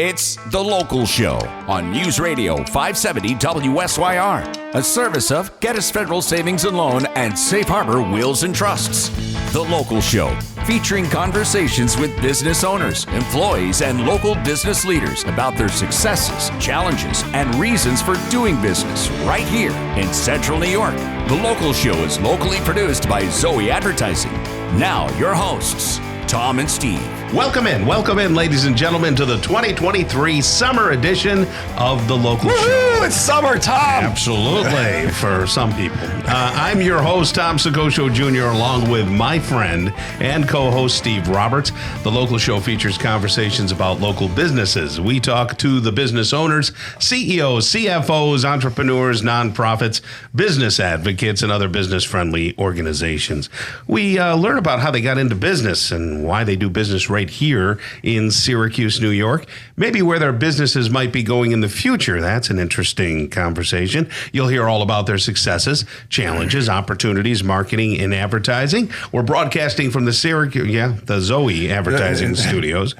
It's The Local Show on News Radio 570 WSYR, a service of Gettys Federal Savings and Loan and Safe Harbor Wills and Trusts. The Local Show, featuring conversations with business owners, employees, and local business leaders about their successes, challenges, and reasons for doing business right here in Central New York. The Local Show is locally produced by Zoey Advertising. Now, your hosts, Tom and Steve. Welcome in, ladies and gentlemen, to the 2023 summer edition of The Local Show. It's summertime. Absolutely, for some people. I'm your host, Tom Soccocio Jr., along with my friend and co-host, Steve Roberts. The Local Show features conversations about local businesses. We talk to the business owners, CEOs, CFOs, entrepreneurs, nonprofits, business advocates, and other business-friendly organizations. We learn about how they got into business and why they do business right here in Syracuse, New York. Maybe where their businesses might be going in the future. That's an interesting conversation. You'll hear all about their successes, challenges, opportunities, marketing, and advertising. We're broadcasting from the Syracuse, the Zoey Advertising Studios,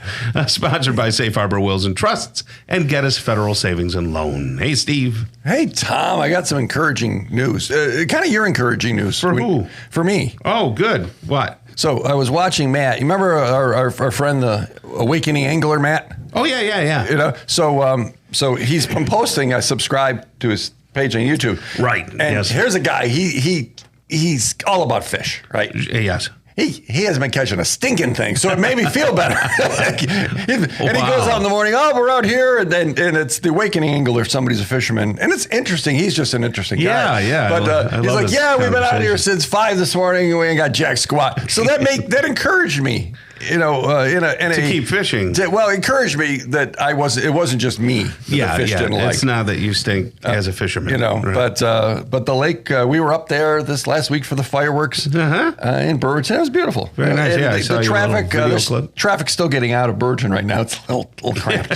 sponsored by Safe Harbor Wills and Trusts and Gettys Federal Savings and Loan. Hey, Steve. Hey, Tom, I got some encouraging news. Kind of your encouraging news. For who? For me. Oh, good. What? So I was watching Matt. You remember our friend, the Awakening Angler, Matt? Oh, yeah. You know, so he's been posting. I subscribe to his page on YouTube. Right. And yes. here's a guy. He's all about fish, right? Yes. He hasn't been catching a stinking thing, so it made me feel better. He goes out in the morning, we're out here, and it's the Awakening Angler. Somebody's a fisherman, and it's interesting. He's just an interesting guy. Yeah. But he's like, we've been out here since 5 this morning, and we ain't got jack squat. So that encouraged me. To keep fishing. It encouraged me that it wasn't just me. That the fish didn't like. It's not that you stink as a fisherman. Right. But the lake, we were up there this last week for the fireworks in Burgeon. It was beautiful. Very nice. And I saw the traffic's still getting out of Burgeon right now. It's a little cramped.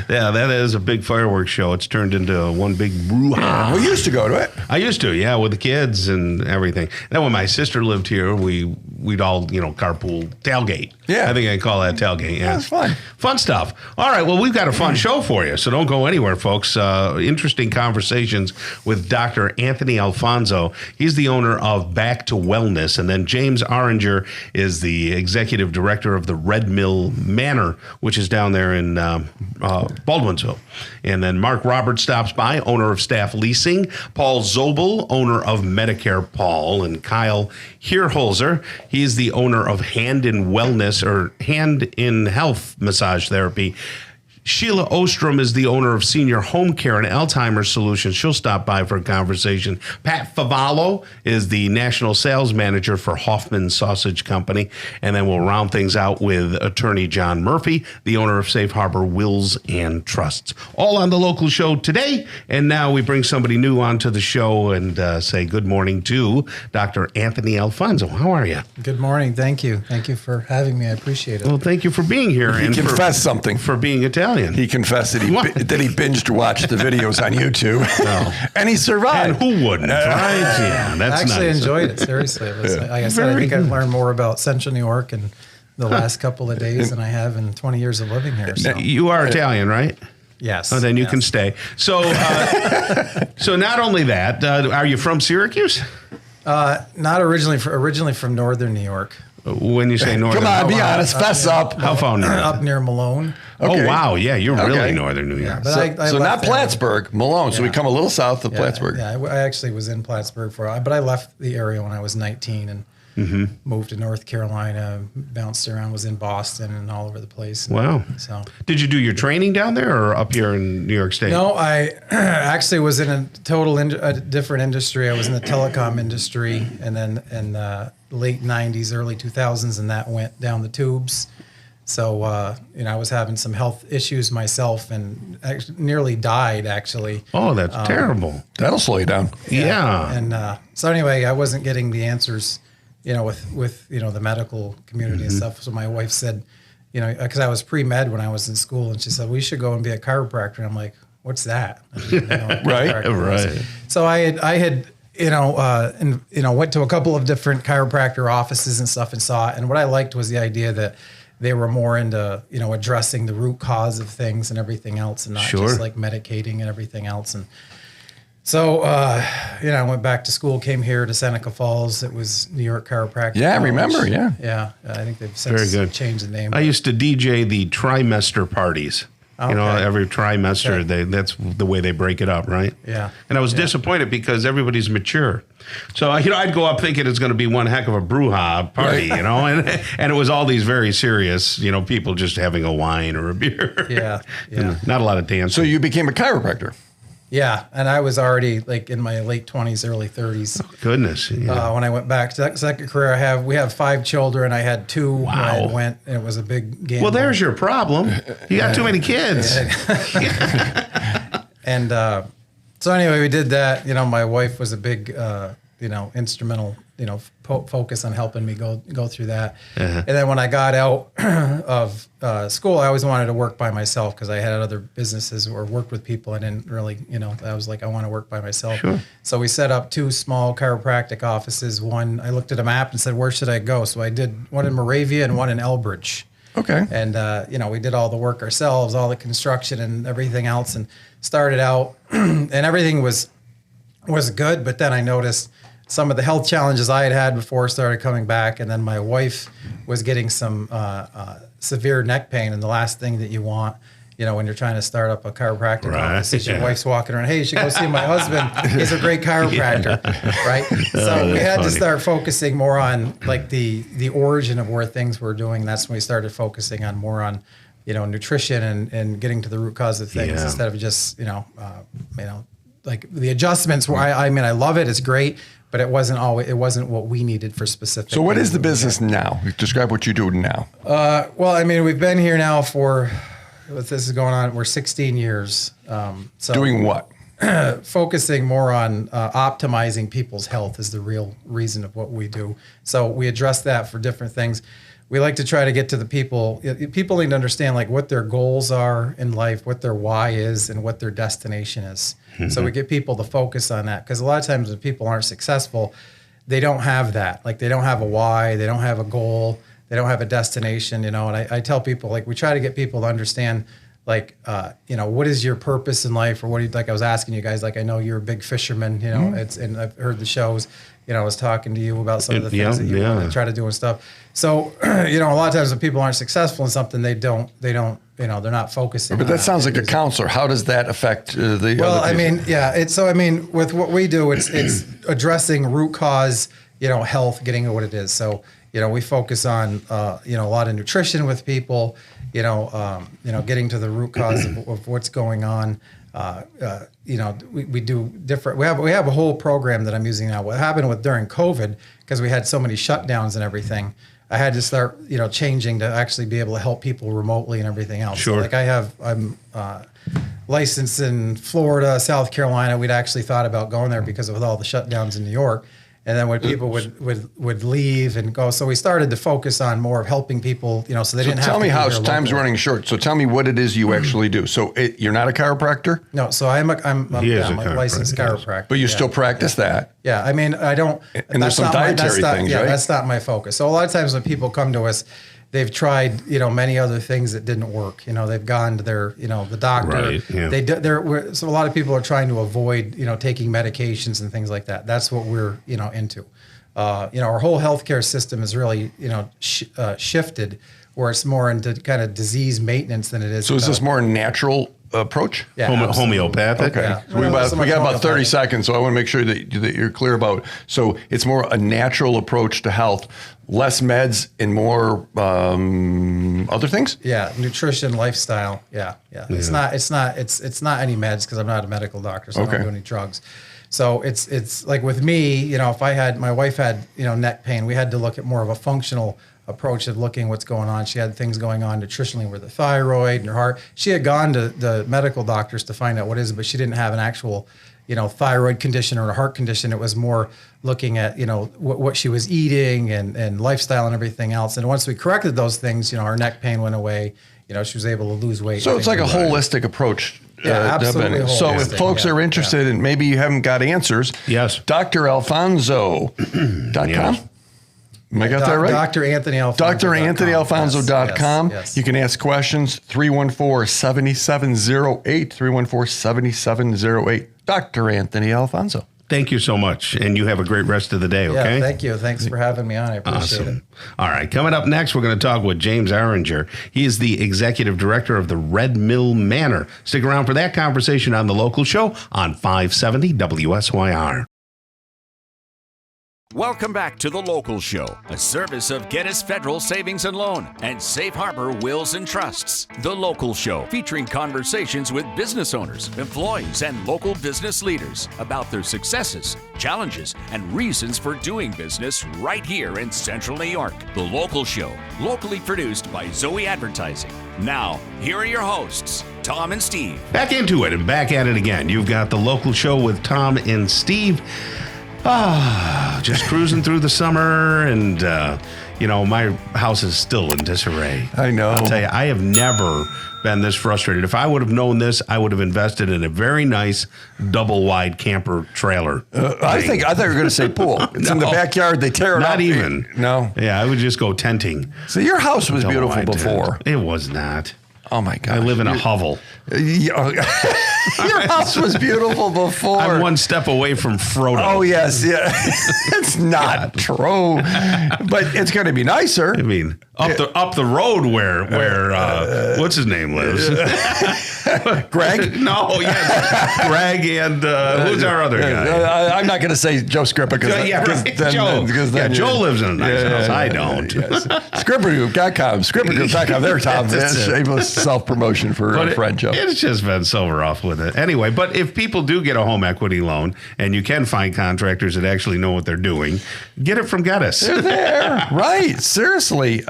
Yeah, that is a big fireworks show. It's turned into one big brouhaha. We used to go to it. I used to, with the kids and everything. Then when my sister lived here, we'd all, carpool. Tailgate. Yeah. I think I call that tailgate. Yeah. That's fun. Fun stuff. All right. Well, we've got a fun show for you, so don't go anywhere, folks. Interesting conversations with Dr. Anthony Alfonso. He's the owner of Back to Wellness. And then James Oringer is the executive director of the Red Mill Manor, which is down there in Baldwinsville. And then Mark Roberts stops by, owner of Staff Leasing. Paul Zobel, owner of Medicare Paul. And Kyle Hierholzer, he's the owner of Hand in Wellness or Hand in Health Massage Therapy. Sheila Ostrom is the owner of Senior Home Care and Alzheimer's Solutions. She'll stop by for a conversation. Pat Favallo is the national sales manager for Hoffman Sausage Company. And then we'll round things out with attorney John Murphy, the owner of Safe Harbor Wills and Trusts. All on The Local Show today. And now we bring somebody new onto the show and say good morning to Dr. Anthony Alfonso. How are you? Good morning. Thank you. Thank you for having me. I appreciate it. Well, thank you for being here. He confessed something. For being Italian. He confessed that he binged watched the videos on YouTube, and he survived. And who wouldn't? Right? Yeah, that's I actually nice. enjoyed it, seriously. It was, like I said, I think I've learned more about Central New York in the last couple of days than I have in 20 years of living here. So. You are Italian, right? Yes. Oh, then you can stay. So, so not only that, are you from Syracuse? Not originally from northern New York. When you say northern, come on, be honest, fess up. How far north? Up near Malone. Okay. Oh wow, yeah, you're really northern New York. Yeah, but so not Plattsburgh, Malone. So we come a little south of Plattsburgh. Yeah, I actually was in Plattsburgh for a while, but I left the area when I was 19 and moved to North Carolina, bounced around, was in Boston and all over the place. Wow. So did you do your training down there or up here in New York State? No, I actually was in a different industry. I was in the telecom industry, and then in the late 90s, early 2000s, and that went down the tubes. So, I was having some health issues myself and nearly died, actually. Oh, that's terrible. That'll slow you down. Yeah. And so anyway, I wasn't getting the answers, with the medical community and stuff. So my wife said, because I was pre-med when I was in school, and she said, we should go and be a chiropractor. And I'm like, what's that? Right. So I had went to a couple of different chiropractor offices and stuff and saw it. And what I liked was the idea that they were more into, addressing the root cause of things and everything else, and not just like medicating and everything else. And so, I went back to school, came here to Seneca Falls. It was New York Chiropractic. Yeah, I remember. Yeah. Yeah. I think they've since changed the name. I used to DJ the trimester parties. Okay. Every trimester, that's the way they break it up, right? Yeah. And I was disappointed because everybody's mature. So, I'd go up thinking it's going to be one heck of a brouhaha party, and it was all these very serious, people just having a wine or a beer. Yeah. And not a lot of dancing. So you became a chiropractor. Yeah, and I was already like in my late 20s, early 30s. Oh, goodness. Yeah. When I went back to that second career, we have 5 children. I had 2 when I went, and it was a big gamble. Well, there's your problem. You got too many kids. And so anyway, we did that. My wife was a big, instrumental, focus on helping me go through that. And then when I got out of school, I always wanted to work by myself because I had other businesses or worked with people. I didn't really, I was like, I want to work by myself. Sure. So we set up 2 small chiropractic offices. One, I looked at a map and said, where should I go? So I did one in Moravia and one in Elbridge. Okay. And, we did all the work ourselves, all the construction and everything else, and started out and everything was good. But then I noticed some of the health challenges I had before started coming back. And then my wife was getting some severe neck pain. And the last thing that you want, when you're trying to start up a chiropractic office, is your wife's walking around, hey, you should go see my husband. He's a great chiropractor, right? So we had to start focusing more on like the origin of where things were doing. That's when we started focusing on more on, nutrition and getting to the root cause of things instead of just, like the adjustments. Where I love it. It's great. But it wasn't what we needed for specific. So what is the business now? Describe what you do now. We've been here now for, this is going on, we're 16 years. So doing what? Focusing more on optimizing people's health is the real reason of what we do. So we address that for different things. We like to try to get to the people. People need to understand like what their goals are in life, what their why is, and what their destination is. Mm-hmm. So we get people to focus on that because a lot of times when people aren't successful, they don't have that. Like they don't have a why, they don't have a goal, they don't have a destination. And I tell people like we try to get people to understand like what is your purpose in life, or what do you like? I was asking you guys, like I know you're a big fisherman, and I've heard the shows. I was talking to you about some of the things that you want to try to do and stuff. So, a lot of times when people aren't successful in something, they're not focusing. But that sounds like a counselor. How does that affect the other people? With what we do, it's addressing root cause, health, getting at what it is. So, we focus on, a lot of nutrition with people, getting to the root cause of what's going on. We do different. We have a whole program that I'm using now. What happened during COVID, because we had so many shutdowns and everything, I had to start changing to actually be able to help people remotely and everything else. Sure. So, I'm licensed in Florida, South Carolina. We'd actually thought about going there because of all the shutdowns in New York. And then when people would leave and go, so we started to focus on more of helping people, so they didn't have to. Tell me how time's running short. So tell me what it is you actually do. So you're not a chiropractor? No. So I'm a licensed chiropractor. But you still practice that? Yeah. I don't. And there's some dietary things, right? That's not my focus. So a lot of times when people come to us, they've tried, many other things that didn't work. They've gone to their, the doctor. Right, yeah. So a lot of people are trying to avoid, taking medications and things like that. That's what we're, into. Our whole healthcare system is really, shifted where it's more into kind of disease maintenance than it is. So is this more natural approach? Yeah, homeopathic? Okay. Yeah. So we got about 30 seconds, so I want to make sure that you're clear about. So it's more a natural approach to health, less meds and more other things? Yeah, nutrition, lifestyle. Yeah. It's not any meds because I'm not a medical doctor, so I don't do any drugs. So it's like with me, if my wife had, neck pain, we had to look at more of a functional approach of looking what's going on. She had things going on nutritionally with her thyroid and her heart. She had gone to the medical doctors to find out what it is, but she didn't have an actual, thyroid condition or a heart condition. It was more looking at, what she was eating and lifestyle and everything else. And once we corrected those things, her neck pain went away. She was able to lose weight. So it's like a holistic approach. Yeah, absolutely. So if folks are interested and maybe you haven't got answers, yes, dralfonso.com. I got that right? Dr. Anthony Alfonso. DrAnthonyAlfonso.com. Yes. You can ask questions, 314-7708, 314-7708. Dr. Anthony Alfonso. Thank you so much. And you have a great rest of the day, okay? Yeah, thank you. Thanks for having me on. I appreciate it. All right. Coming up next, we're going to talk with James Arringer. He is the executive director of the Red Mill Manor. Stick around for that conversation on The Local Show on 570 WSYR. Welcome back to The Local Show, a service of Gettys Federal Savings and Loan and Safe Harbor Wills and Trusts. The Local Show, featuring conversations with business owners, employees, and local business leaders about their successes, challenges, and reasons for doing business right here in Central New York. The Local Show, locally produced by Zoey Advertising. Now, here are your hosts, Tom and Steve. Back into it and back at it again. You've got The Local Show with Tom and Steve. Just cruising through the summer, and my house is still in disarray. I know. I'll tell you, I have never been this frustrated. If I would have known this, I would have invested in a very nice double wide camper trailer. I thought you were going to say pool. It's in the backyard. They tear it up. Not even. No. Yeah, I would just go tenting. So your house was beautiful Double-wide before. tent. It was not. Oh my God! I live in a hovel. Your house was beautiful before. I'm one step away from Frodo. Oh yes, yeah. It's not true, but it's going to be nicer. I mean, up the road where what's his name lives? Greg? No, yes, Greg and who's our other guy? I'm not going to say Joe Scrippa because Joe lives in a nice house. I don't. Yes. Scrippergroup.com. Scrippergroup.com. There, Tom. Shameless self-promotion for a friend, Joe. It's just been so rough with it. Anyway, but if people do get a home equity loan and you can find contractors that actually know what they're doing, get it from Gettys. They're there. Right. Seriously.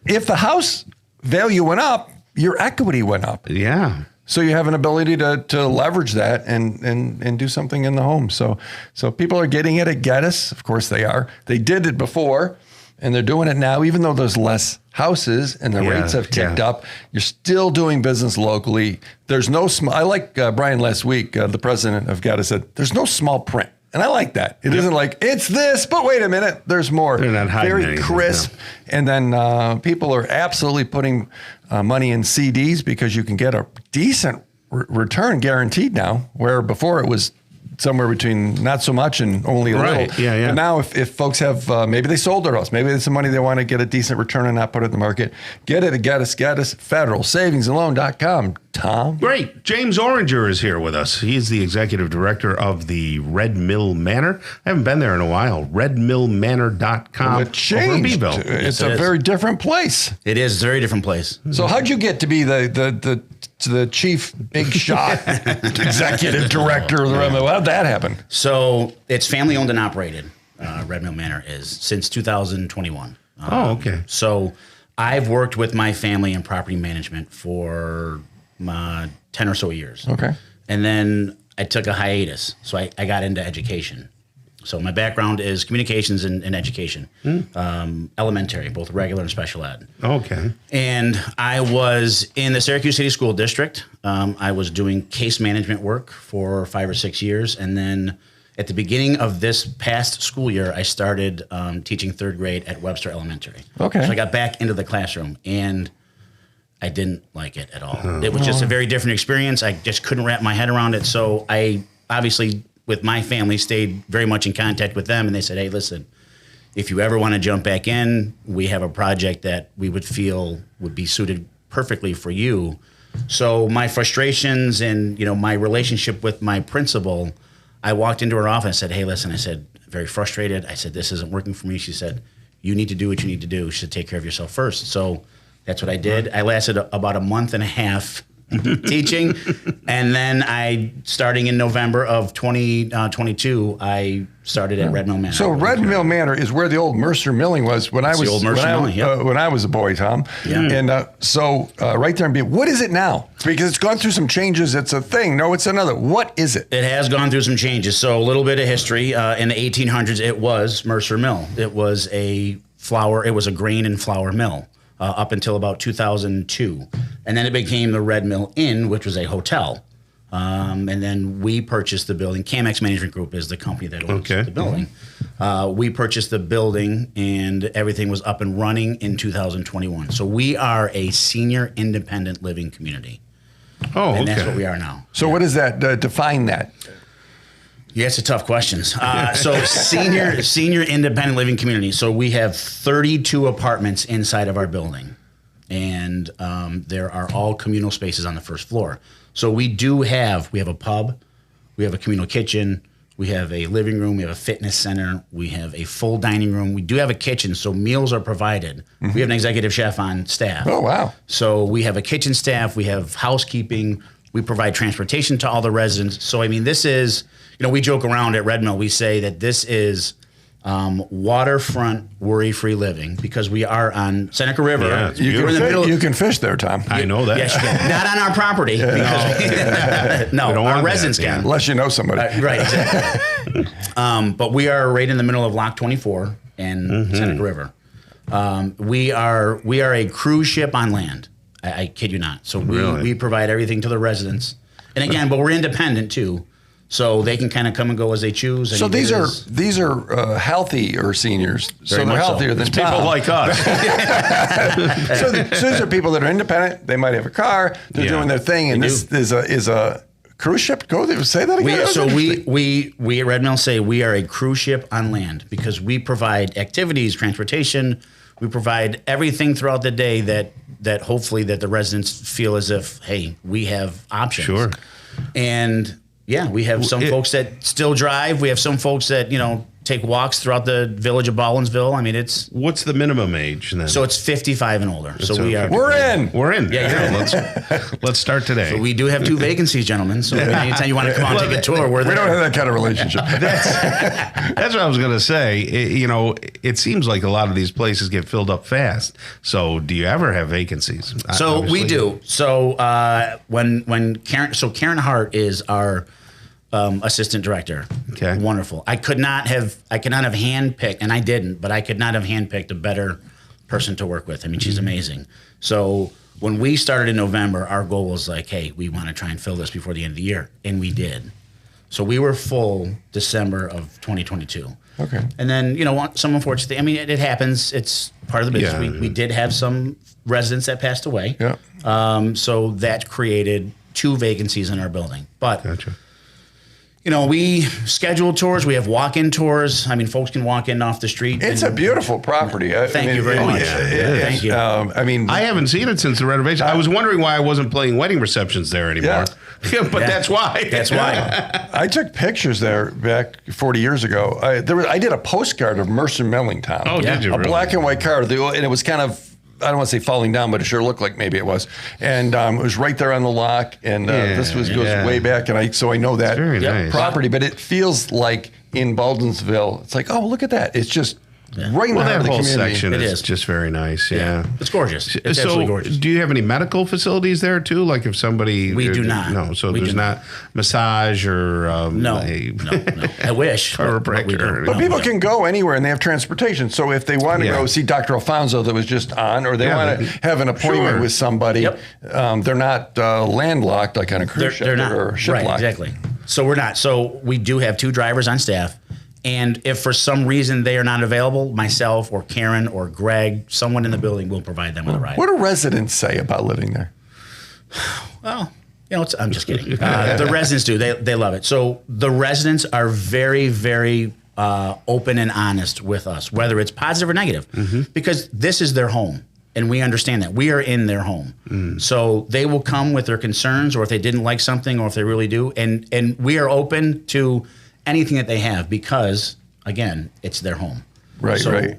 If the house value went up, your equity went up. Yeah. So you have an ability to leverage that and do something in the home. So people are getting it at Gettys. Of course they are. They did it before, and they're doing it now, even though there's less houses and the rates have ticked up. You're still doing business locally. There's no small. I like Brian last week, the president of Gettys said, there's no small print. And I like that. It isn't like, it's this, but wait a minute, there's more. They're not hiding Very anything, crisp. And then people are absolutely putting money in CDs because you can get a decent return guaranteed now, where before it was somewhere between not so much and only a little. Yeah. But now if folks have, maybe they sold their house, maybe there's some money they want to get a decent return and not put it in the market, get it at Gettys, Federal Savings and Loan.com. Tom? Great. James Arringer is here with us. He is the executive director of the Red Mill Manor. I haven't been there in a while. RedMillManor.com. It changed. It's a very different place. It is a very different place. So how'd you get to be the chief big shot executive director of the Red Mill? How'd that happen? So it's family owned and operated. Red Mill Manor is since 2021. Okay. So I've worked with my family in property management for 10 or so years. Okay. And then I took a hiatus. So I got into education. So my background is communications and education, elementary, both regular and special ed. Okay. And I was in the Syracuse City School District. I was doing case management work for 5 or 6 years. And then at the beginning of this past school year, I started teaching 3rd grade at Webster Elementary. Okay. So I got back into the classroom, and I didn't like it at all. It was just a very different experience. I just couldn't wrap my head around it. So I obviously, with my family, stayed very much in contact with them, and they said, hey, listen, if you ever want to jump back in, we have a project that we would feel would be suited perfectly for you. So my frustrations and my relationship with my principal, I walked into her office and said, hey, listen, I said, very frustrated. I said, this isn't working for me. She said, you need to do what you need to do. You should take care of yourself first. So that's what I did. I lasted about a month and a half teaching. And then starting in November of 2022, I started at Red Mill Manor. So Red Mill Manor is where the old Mercer Milling was when I was a boy, Tom. Yeah. And right there in what is it now? Because it's gone through some changes. It's a thing. No, it's another. What is it? It has gone through some changes. So a little bit of history. In the 1800s, it was Mercer Mill. It was a grain and flour mill. Up until about 2002. And then it became the Red Mill Inn, which was a hotel. And then we purchased the building. Camex Management Group is the company that owns the building. We purchased the building, and everything was up and running in 2021. So we are a senior independent living community. Oh, And that's what we are now. So what does that define that? Yeah, it's a tough question. So senior independent living community. So we have 32 apartments inside of our building, and there are all communal spaces on the first floor. So we have a pub, we have a communal kitchen, we have a living room, we have a fitness center, we have a full dining room. We do have a kitchen, so meals are provided. We have an executive chef on staff. Oh, wow. So we have a kitchen staff, we have housekeeping, we provide transportation to all the residents. So, I mean, this is, we joke around at Red Mill, we say that this is waterfront worry-free living, because we are on Seneca River. Yeah, it's You can fish there, Tom. I know that. Yes, you can. Not on our property. Because no, don't our want residents that, yeah. can. Unless you know somebody. Right, exactly. But we are right in the middle of Lock 24 and Seneca River. We are a cruise ship on land. I kid you not. So we provide everything to the residents. And again, but we're independent too. So they can kind of come and go as they choose. So these are healthier seniors. So they're much so. healthier than People Tom. like us. So these are people that are independent. They might have a car. They're doing their thing, and this is a cruise ship. Say that again. We at Red Mill say we are a cruise ship on land, because we provide activities, transportation. We provide everything throughout the day that hopefully that the residents feel as if, hey, we have options. Sure. And yeah, we have some folks that still drive. We have some folks that, take walks throughout the village of Baldwinsville. I mean, What's the minimum age then? so it's 55 and older. So we are. We're in. We're in. Yeah, you're in. Let's start today. So we do have 2 vacancies, gentlemen. So anytime you want to come out and take a tour, we're there. We don't have that kind of relationship. That's what I was going to say. It seems like a lot of these places get filled up fast. So do you ever have vacancies? So Obviously. we do. So when Karen Hart is our assistant director. Okay. Wonderful. I could not have handpicked, and I didn't, but I could not have handpicked a better person to work with. I mean, she's amazing. So when we started in November, our goal was like, hey, we want to try and fill this before the end of the year. And we did. So we were full December of 2022. Okay. And then, some unfortunate thing, I mean, it happens. It's part of the business. Yeah. We did have some residents that passed away. Yeah. So that created 2 vacancies in our building. But Gotcha. we schedule tours. We have walk-in tours. I mean, folks can walk in off the street. It's a beautiful property. Thank you very much. Thank you. I haven't seen it since the renovation. I was wondering why I wasn't playing wedding receptions there anymore. But that's why. That's why. I took pictures there back 40 years ago. I did a postcard of Mercer Millingtown. Oh, did you A really? black and white card. And it was kind of, I don't want to say falling down, but it sure looked like maybe it was. And it was right there on the lock. And this goes way back. And so I know that Very nice. property. But it feels like in Baldwinsville, it's like, oh, look at that. It's just right in the heart that of the whole community. section It is is. just very nice. Yeah. It's gorgeous. It's So, absolutely gorgeous. do you have any medical facilities there too? Like if somebody We do not. No, so We there's do not massage or No. a No. I wish. But we chiropractor. don't. But No, people we can go anywhere and they have transportation. So if they want to Yeah. go see Dr. Alfonso that was just on, or they want to have an appointment Sure. with somebody, Yep. They're not landlocked like on a cruise ship They're not. or ship Right, lock. exactly. So we're not. So we do have 2 drivers on staff. And if for some reason they are not available, myself or Karen or Greg, someone in the building will provide them with a ride. What do residents say about living there? Well, I'm just kidding. The residents do. They love it. So the residents are very, very open and honest with us, whether it's positive or negative, because this is their home. And we understand that. We are in their home. So they will come with their concerns, or if they didn't like something, or if they really do. And we are open to anything that they have, because, again, it's their home. Right, So right.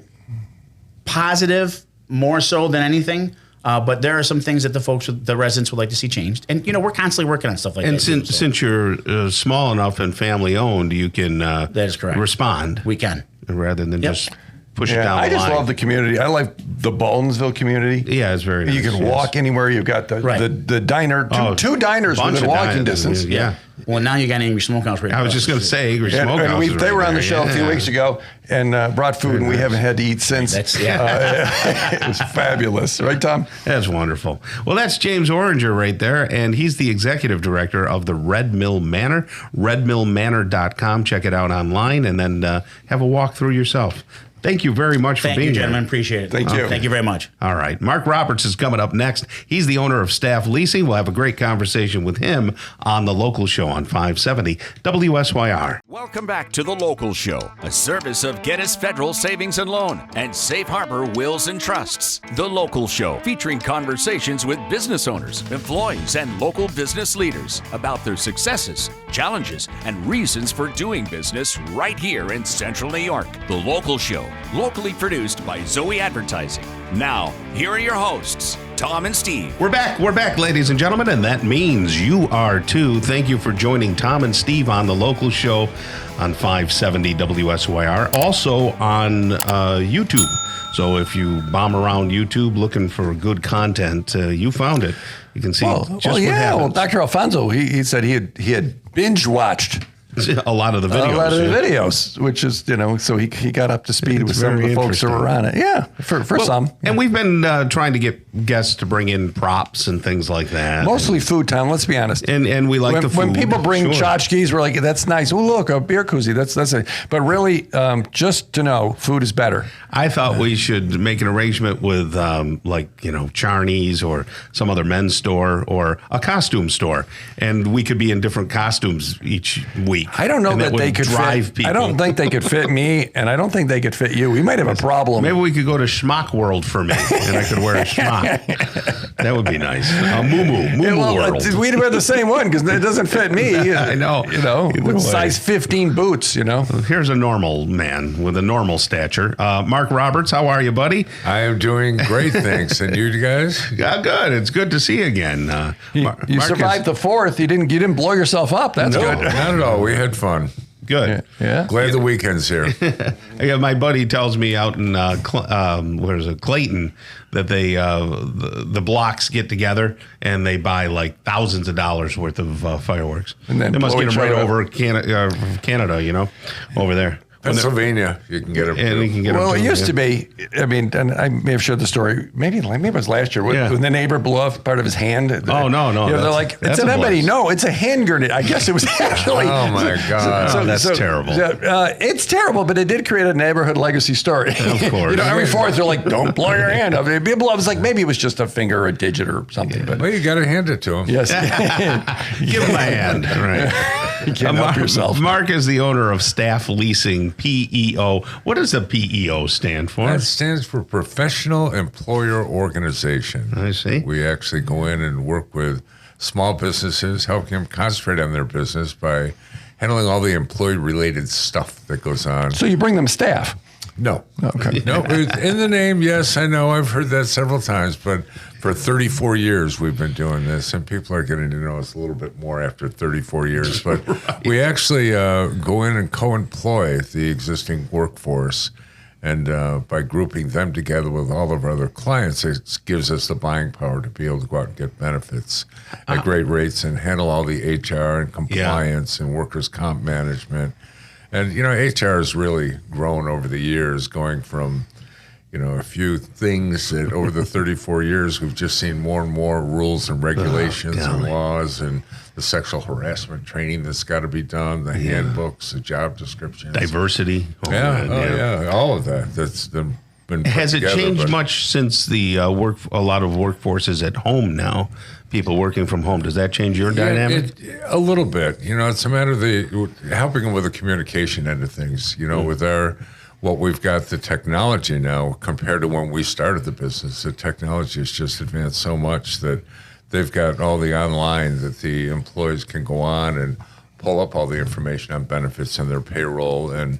positive more so than anything. But there are some things that the residents would like to see changed. And, we're constantly working on stuff like that. And too, so since you're small enough and family owned, you can that is correct. respond We can. rather than Yep. just push it Yeah, down the I just line. love the community. I like the Baldwinsville community. Yeah, it's very nice. You can yes. walk anywhere. You've got the Right. the diner, two diners Bunch within of walking diners, distance. yeah. Well, now you got Angry Smokehouse right I was just going to say, Angry Smokehouse. is They right were on the there. show a few Yeah. weeks ago and brought food, and we haven't had to eat since. That's It was fabulous, right, Tom? That's wonderful. Well, that's James Oranger right there, and he's the executive director of the Red Mill Manor, redmillmanor.com. Check it out online, and then have a walk through yourself. Thank you very much for Thank being you, here. gentlemen. Appreciate it. Thank you. Thank you very much. All right. Mark Roberts is coming up next. He's the owner of Staff Leasing. We'll have a great conversation with him on The Local Show on 570 WSYR. Welcome back to The Local Show, a service of Gettys Federal Savings and Loan and Safe Harbor Wills and Trusts. The Local Show, featuring conversations with business owners, employees, and local business leaders about their successes, challenges, and reasons for doing business right here in Central New York. The Local Show, locally produced by Zoey Advertising. Now, here are your hosts, Tom and Steve. We're back, ladies and gentlemen, and that means you are too. Thank you for joining Tom and Steve on The Local Show on 570 WSYR, also on YouTube. So if you bomb around YouTube looking for good content, you found it. You can see what happens. Well, Dr. Alfonso, he said he had binge watched a lot of the videos. a lot of the videos, which is, so he got up to speed with some of very the folks that were on it. Yeah, for some. And we've been trying to get guests to bring in props and things like that. Mostly food time, let's be honest. And we like the food. When people bring Sure. tchotchkes, we're like, that's nice. Oh, look, a beer koozie. That's it. But really, just to know, food is better. I thought we should make an arrangement with Charney's or some other men's store or a costume store, and we could be in different costumes each week. I don't know and that they would could drive fit. people. I don't think they could fit me, and I don't think they could fit you. We might have a problem. Maybe we could go to Schmuck World for me, and I could wear a schmuck. That would be nice. Moo World. We'd wear the same one because it doesn't fit me. I know. Either With way. size 15 boots. Here's a normal man with a normal stature. Mark Roberts, how are you, buddy? I am doing great, thanks. And you guys? Yeah, good. It's good to see you again. You Mark survived the fourth. You didn't blow yourself up. That's No, good. not at all. We had fun. Good. Yeah. Glad the weekend's here. Yeah, my buddy tells me out in Clayton that they the blocks get together and they buy like thousands of dollars worth of fireworks. And then they must blow get them each right other over Canada, over there. Pennsylvania, you can get it. And you can get Well, them it too, used yeah. to be. I mean, and I may have shared the story. Maybe it was last year when the neighbor blew off part of his hand. Oh, no. They're That's- like, it's that's an a empty. blast. No, it's a hand grenade. I guess it was actually. Oh, my God. Oh, that's terrible. It's terrible, but it did create a neighborhood legacy story. Of course. Every fourth they're like, don't blow your hand up. People, I was like, maybe it was just a finger or a digit or something. But Well, you got to hand it to him. yes, Give him a hand. Right. you can't help yourself. Mark is the owner of Staff Leasing, PEO. What does the PEO stand for? That stands for Professional Employer Organization. I see. We actually go in and work with small businesses, helping them concentrate on their business by handling all the employee-related stuff that goes on. So you bring them staff. No. Okay. No, in the name, yes, I know. I've heard that several times, but for 34 years we've been doing this, and people are getting to know us a little bit more after 34 years. But we actually go in and co-employ the existing workforce, and by grouping them together with all of our other clients, it gives us the buying power to be able to go out and get benefits at great rates and handle all the HR and compliance and workers' comp management. And, HR has really grown over the years, going from, a few things that over the 34 years, we've just seen more and more rules and regulations and laws and the sexual harassment training that's got to be done, the handbooks, the job descriptions. Diversity. Yeah, all of that. That's been put Has it together, changed but- much since the a lot of workforces at home now? People working from home. Does that change your dynamic? A little bit. It's a matter of helping them with the communication end of things. With what we've got, the technology now compared to when we started the business, the technology has just advanced so much that they've got all the online that the employees can go on and pull up all the information on benefits and their payroll and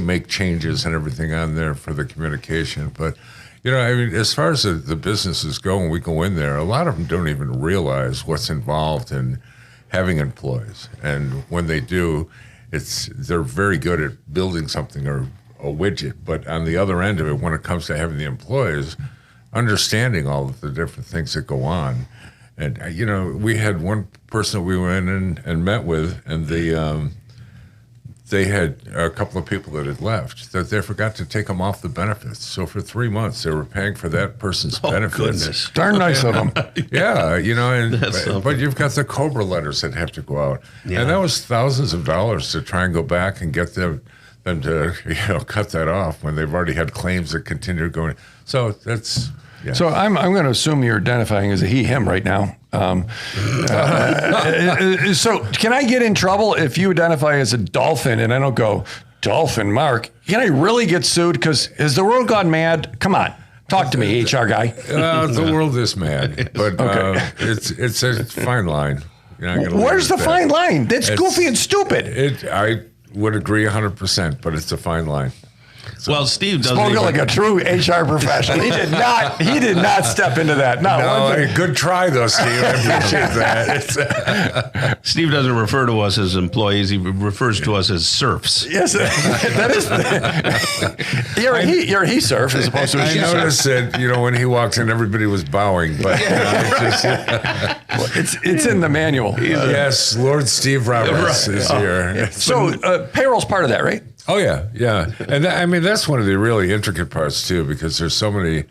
make changes and everything on there for the communication. But as far as the businesses go, when we go in there, a lot of them don't even realize what's involved in having employees. And when they do, they're very good at building something or a widget. But on the other end of it, when it comes to having the employees, understanding all of the different things that go on And we had one person that we went in and met with, and they had a couple of people that had left that they forgot to take them off the benefits. So for 3 months, they were paying for that person's benefits. Goodness. Darn nice of them. Yeah, That's but you've got the COBRA letters that have to go out, Yeah. and that was thousands of dollars to try and go back and get them to cut that off when they've already had claims that continue going. So that's. Yeah. So I'm going to assume you're identifying as a he/him right now. So can I get in trouble if you identify as a dolphin and I don't go, Dolphin Mark? Can I really get sued? Because has the world gone mad? Come on, talk to me, HR guy. The world is mad, but it's a fine line. You're not gonna Where's the leave it fine there. line? That's goofy and stupid. I would agree 100%, but it's a fine line. Well, Steve doesn't Spoken even, like a true HR professional. He did not step into that. Not one thing. Good try though, Steve. I appreciate that. Steve doesn't refer to us as employees. He refers to us as serfs. Yes, that is. You're a he surf as opposed to a I she surf. noticed that when he walked in, everybody was bowing, but It's in the manual. yes, Lord Steve Roberts is here. So payroll's part of that, right? Oh yeah, and that's one of the really intricate parts too, because there's so many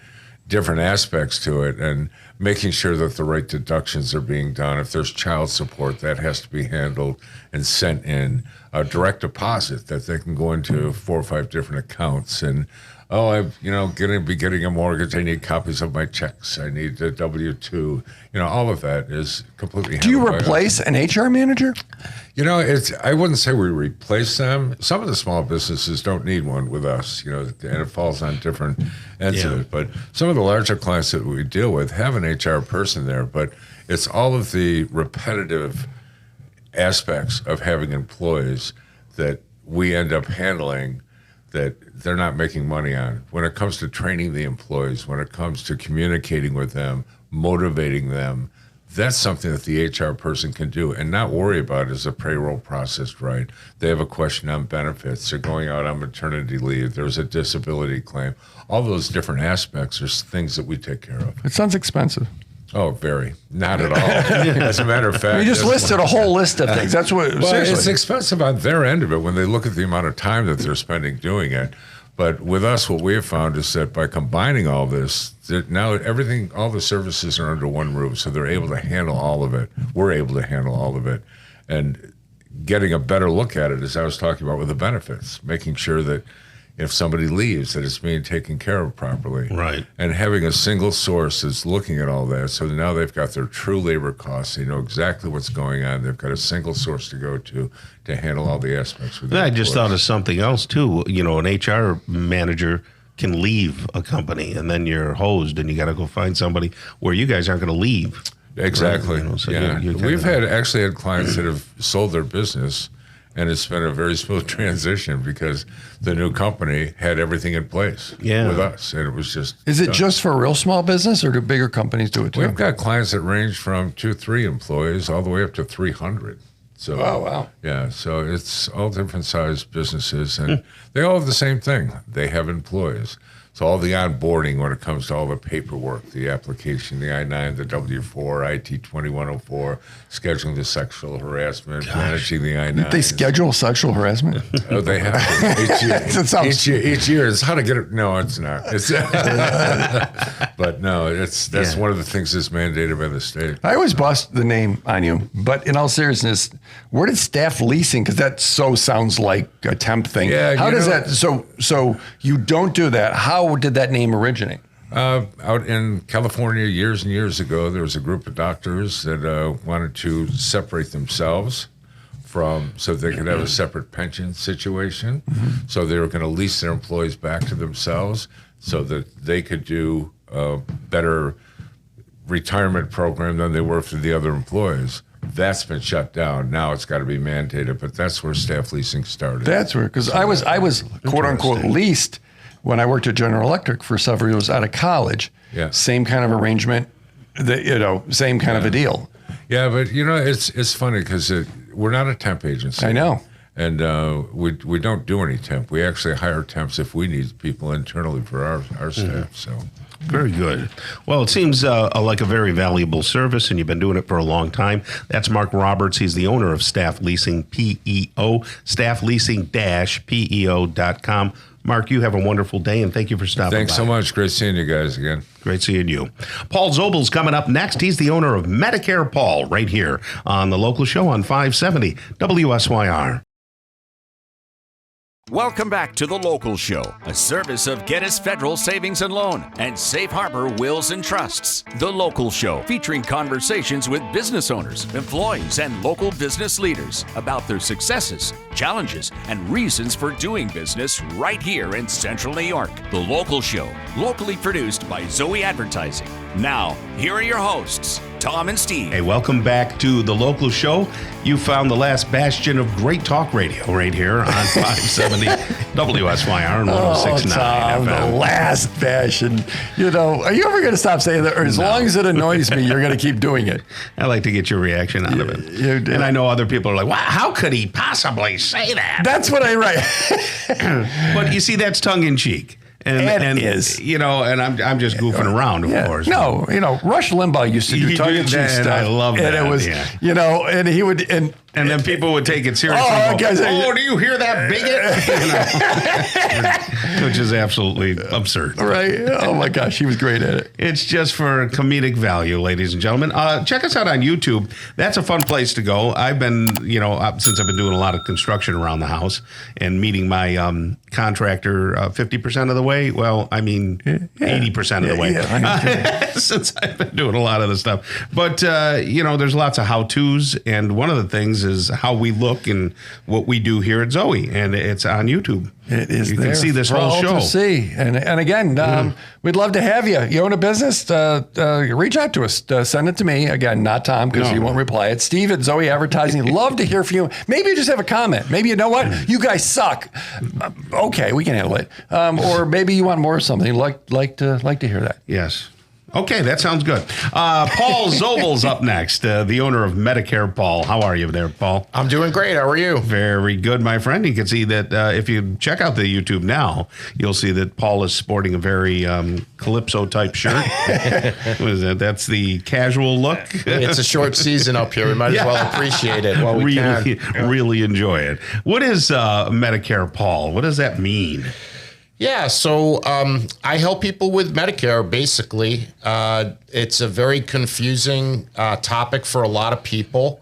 different aspects to it, and making sure that the right deductions are being done. If there's child support, that has to be handled and sent in. A direct deposit that they can go into 4 or 5 different accounts, and I'm going to be getting a mortgage. I need copies of my checks. I need the W-2. All of that is completely. Do you handled by us. replace an HR manager? I wouldn't say we replace them. Some of the small businesses don't need one with us, and it falls on different ends of it. But some of the larger clients that we deal with have an HR person there, but it's all of the repetitive aspects of having employees that we end up handling that they're not making money on. When it comes to training the employees, when it comes to communicating with them, motivating them, that's something that the HR person can do and not worry about is the payroll processed right. They have a question on benefits. They're going out on maternity leave. There's a disability claim. All those different aspects are things that we take care of. It sounds expensive. Oh, very. Not at all. As a matter of fact. You just listed a whole list of things. That's what, Well, seriously. it's expensive on their end of it when they look at the amount of time that they're spending doing it. But with us, what we have found is that by combining all this, that now everything, all the services are under one roof, so they're able to handle all of it. We're able to handle all of it. And getting a better look at it, as I was talking about with the benefits, making sure that if somebody leaves, that it's being taken care of properly. Right. And having a single source that's looking at all that. So now they've got their true labor costs. They know exactly what's going on. They've got a single source to go to handle all the aspects. With I just thought of something else too. An HR manager can leave a company, and then you're hosed, and you got to go find somebody where you guys aren't going to leave. Exactly. Right? So yeah. you're We've actually had clients that have sold their business, and it's been a very smooth transition because the new company had everything in place with us, and it was just. Is it just for real small business, or do bigger companies do it too? We've got clients that range from 2-3 employees all the way up to 300. So, oh, wow. Yeah, so it's all different sized businesses, and they all have the same thing. They have employees. So all the onboarding when it comes to all the paperwork, the application, the I-9, the W-4, IT-2104, scheduling the sexual harassment, managing the I-9. They schedule sexual harassment? Oh, they have to. Each year is how to get it. No, it's not. It's but no, that's one of the things that's mandated by the state. I always bust the name on you, but in all seriousness, where did staff leasing? Because that so sounds like a temp thing. Yeah, how does that? So you don't do that. How did that name originate? Out in California years and years ago, there was a group of doctors that wanted to separate themselves so they could have a separate pension situation. Mm-hmm. So they were going to lease their employees back to themselves so that they could do a better retirement program than they were for the other employees. That's been shut down. Now it's got to be mandated, but that's where staff leasing started. That's where, because I was quote unquote leased when I worked at General Electric for several years out of college. Yeah. Same kind of arrangement, same kind of a deal. Yeah, but it's funny because we're not a temp agency. I know. And we don't do any temp. We actually hire temps if we need people internally for our staff. So Very good. Well, it seems like a very valuable service, and you've been doing it for a long time. That's Mark Roberts. He's the owner of Staff Leasing PEO, staffleasing-peo.com. Mark, you have a wonderful day, and thank you for stopping by. Thanks so much. Great seeing you guys again. Great seeing you. Paul Zobel's coming up next. He's the owner of Medicare Paul right here on the local show on 570 WSYR. Welcome back to The Local Show, a service of Gettys Federal Savings and Loan and Safe Harbor Wills and Trusts. The Local Show, featuring conversations with business owners, employees, and local business leaders about their successes, challenges, and reasons for doing business right here in Central New York. The Local Show, locally produced by Zoey Advertising. Now, here are your hosts, Tom and Steve. Hey, welcome back to The Local Show. You found the last bastion of great talk radio right here on 570 WSYR and 106.9 Tom, FM. the last bastion. You know, are you ever going to stop saying that? Or as long as it annoys me, you're going to keep doing it. I like to get your reaction out of it. You do. And I know other people are like, wow, how could he possibly say that? That's what I write. But you see, that's tongue in cheek. And it is. You know, and I'm just goofing around, of course. No, you know, Rush Limbaugh used to do He tongue in did cheek that, stuff. and I love that, And it was, yeah. you know, and he would, and then people would take it seriously. Oh, and go, guys, do you hear that bigot? Which is absolutely absurd. right? Oh my gosh, he was great at it. It's just for comedic value, ladies and gentlemen. Check us out on YouTube. That's a fun place to go. I've been, you know, since I've been doing a lot of construction around the house and meeting my contractor 50% of the way. Well, I mean, 80% of the way. Since I've been doing a lot of the stuff. But, you know, there's lots of how-tos. And one of the things is how we look and what we do here at Zoey. And it's on YouTube. It is. You there can see this for whole all show. to see. And again, we'd love to have you. You own a business? Reach out to us. Send it to me. Again, not Tom, because he won't reply. It's Steve at Zoey Advertising. Love to hear from you. Maybe you just have a comment. Maybe you know what? You guys suck. Okay, we can handle it. Or maybe you want more of something. Like to hear that. Yes. Okay, that sounds good. Paul Zobel's up next, the owner of Medicare Paul. How are you there, Paul? I'm doing great. How are you? Very good, my friend. You can see that if you check out the YouTube now, you'll see that Paul is sporting a very Calypso-type shirt. What is that? That's the casual look. It's a short season up here. We might as well appreciate it while we can. Really enjoy it. What is Medicare Paul? What does that mean? Yeah, so I help people with Medicare, basically. It's a very confusing topic for a lot of people.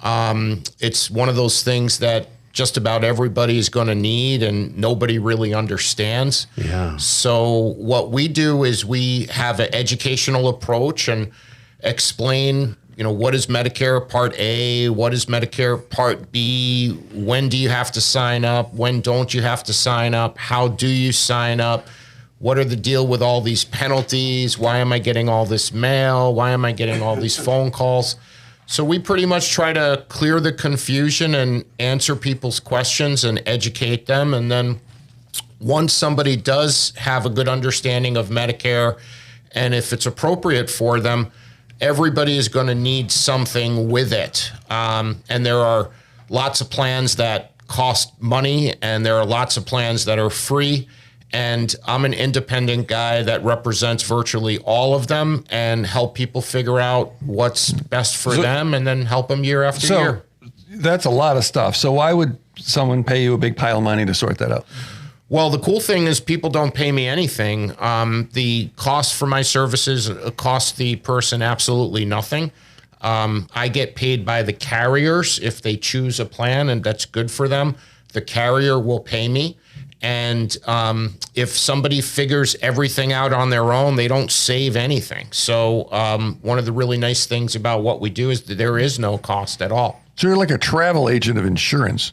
It's one of those things that just about everybody is going to need and nobody really understands. Yeah. So what we do is we have an educational approach and explain, you know, what is Medicare Part A? What is Medicare Part B? When do you have to sign up? When don't you have to sign up? How do you sign up? What are the deal with all these penalties? Why am I getting all this mail? Why am I getting all these phone calls? So we pretty much try to clear the confusion and answer people's questions and educate them. And then once somebody does have a good understanding of Medicare, and if it's appropriate for them, everybody is going to need something with it. And there are lots of plans that cost money, and there are lots of plans that are free. And I'm an independent guy that represents virtually all of them and help people figure out what's best for them and then help them year after year. That's a lot of stuff. So why would someone pay you a big pile of money to sort that out? Well, the cool thing is people don't pay me anything. The cost for my services cost the person absolutely nothing. I get paid by the carriers if they choose a plan and that's good for them. The carrier will pay me. And if somebody figures everything out on their own, they don't save anything. So one of the really nice things about what we do is that there is no cost at all. So you're like a travel agent of insurance.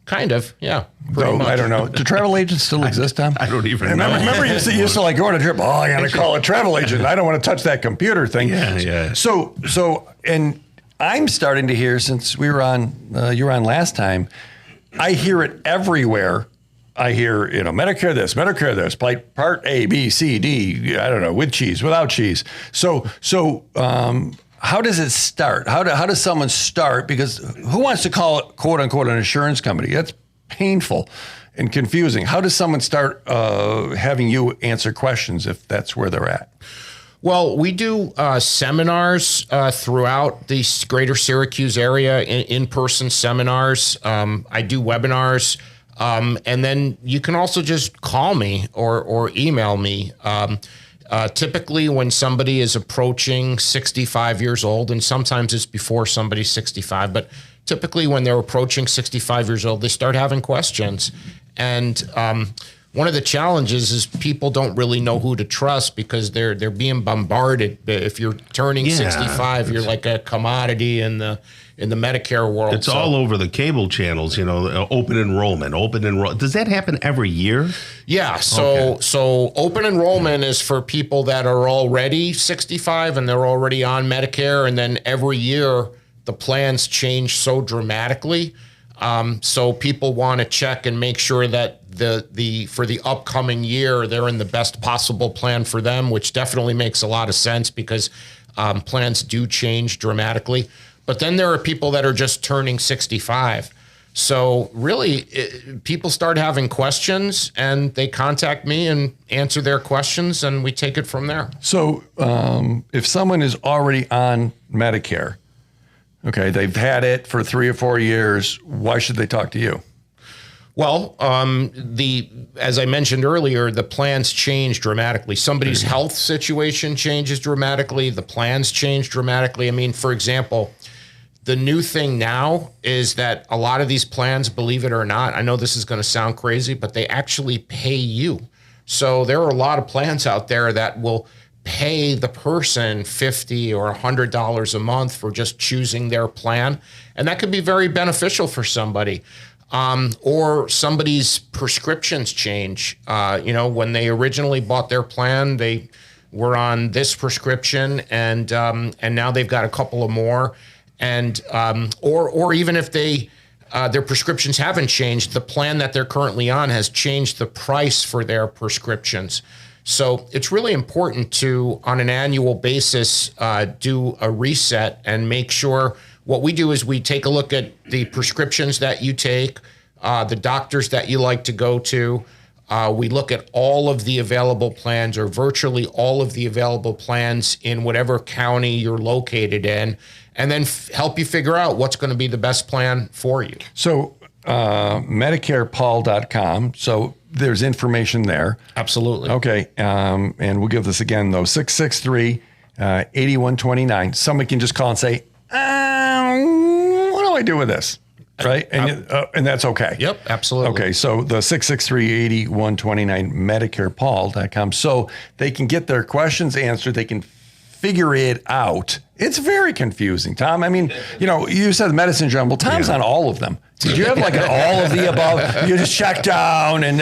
Kind of, yeah. Pretty much. I don't know. Do travel agents still exist, Tom? I don't even know. Remember you used to like go on a trip. Oh, I got to call a travel agent. I don't want to touch that computer thing. Yeah. So, and I'm starting to hear since we were on, you were on last time. I hear it everywhere. I hear, you know, Medicare this, Part A, B, C, D. I don't know, with cheese, without cheese. So, how does it start? How does someone start? Because who wants to call it, quote unquote, an insurance company? That's painful. and confusing. How does someone start having you answer questions if that's where they're at? Well, we do seminars throughout the greater Syracuse area, in-person seminars. I do webinars. And then you can also just call me or email me. Typically when somebody is approaching 65 years old, and sometimes it's before somebody's 65, but typically when they're approaching 65 years old, they start having questions. And one of the challenges is people don't really know who to trust because they're being bombarded. If you're turning 65, you're like a commodity in the Medicare world. It's all over the cable channels, open enrollment. Does that happen every year? Yeah. So open enrollment is for people that are already 65 and they're already on Medicare. And then every year the plans change so dramatically. So people want to check and make sure that for the upcoming year, they're in the best possible plan for them, which definitely makes a lot of sense because plans do change dramatically. But then there are people that are just turning 65. So really, people start having questions and they contact me and answer their questions and we take it from there. So if someone is already on Medicare, okay, they've had it for 3 or 4 years, why should they talk to you? Well, as I mentioned earlier, the plans change dramatically. Somebody's health situation changes dramatically. The plans change dramatically. I mean, for example, the new thing now is that a lot of these plans, believe it or not, I know this is going to sound crazy, but they actually pay you. So there are a lot of plans out there that will pay the person $50 or $100 a month for just choosing their plan. And that could be very beneficial for somebody. Or somebody's prescriptions change. When they originally bought their plan, they were on this prescription and now they've got a couple of more. And or even if their prescriptions haven't changed, the plan that they're currently on has changed the price for their prescriptions. So it's really important to, on an annual basis, do a reset and make sure. What we do is we take a look at the prescriptions that you take, the doctors that you like to go to. We look at all of the available plans or virtually all of the available plans in whatever county you're located in, and then help you figure out what's going to be the best plan for you. So MedicarePaul.com. So there's information there. Absolutely. Okay. And we'll give this again, though, 663-8129. Somebody can just call and say, what do I do with this? Right? And that's okay. Yep, absolutely. Okay, so the 663-8129, MedicarePaul.com. So they can get their questions answered. They can figure it out. It's very confusing, Tom. I mean, you said the medicine journal. Well, Tom's on all of them. Did you have like an all of the above? You just check down and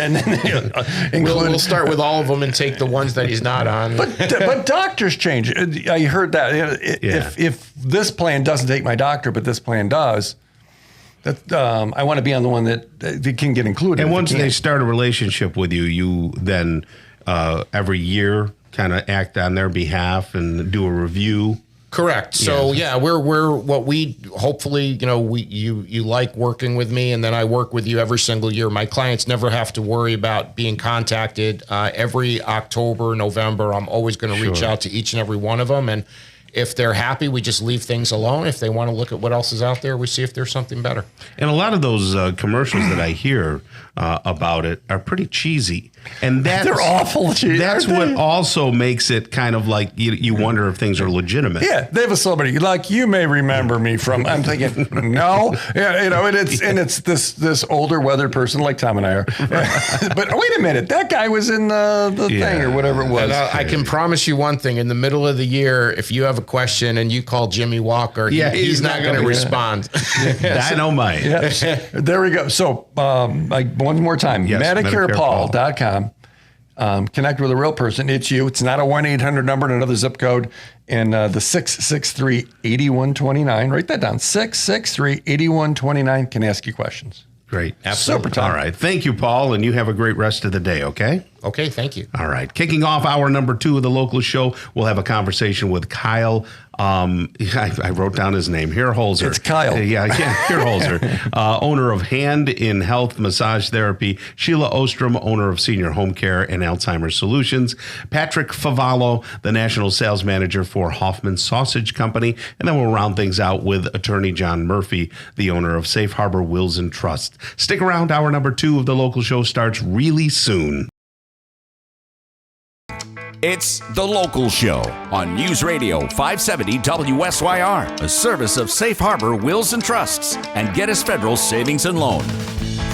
we'll start with all of them and take the ones that he's not on. But doctors change. I heard that. If this plan doesn't take my doctor, but this plan does, that I want to be on the one that can get included. And once they start a relationship with you, you then every year kind of act on their behalf and do a review. Correct. So we're what we hopefully, you like working with me, and then I work with you every single year. My clients never have to worry about being contacted. Every October, November, I'm always going to reach out to each and every one of them. And if they're happy, we just leave things alone. If they want to look at what else is out there, we see if there's something better. And a lot of those commercials that I hear about it are pretty cheesy. And they're awful. That's what also makes it kind of like you wonder if things are legitimate. Yeah, they have a celebrity like you may remember me from. I'm thinking no, and it's this older weathered person like Tom and I are. But wait a minute, that guy was in the thing or whatever it was. And I can promise you one thing: in the middle of the year, if you have a question and you call Jimmy Walker, he's not going to respond. Dynamite. Yeah. There we go. So one more time, MedicarePaul.com. Connect with a real person. It's you. It's not a 1-800 number and another zip code. And the 663-8129. Write that down. 663-8129 can ask you questions. Great. Absolutely. Super. All right. Thank you, Paul. And you have a great rest of the day, okay? Okay, thank you. All right. Kicking off hour number 2 of the local show, we'll have a conversation with Kyle I wrote down his name, Hirholzer. It's Kyle. Yeah, Hirholzer. Owner of Hand in Health Massage Therapy. Sheila Ostrom, owner of Senior Home Care and Alzheimer's Solutions. Patrick Favallo, the National Sales Manager for Hoffman Sausage Company. And then we'll round things out with Attorney John Murphy, the owner of Safe Harbor Wills and Trust. Stick around. Hour number 2 of the local show starts really soon. It's The Local Show on News Radio 570 WSYR, a service of Safe Harbor Wills and Trusts and Geddes Federal Savings and Loan.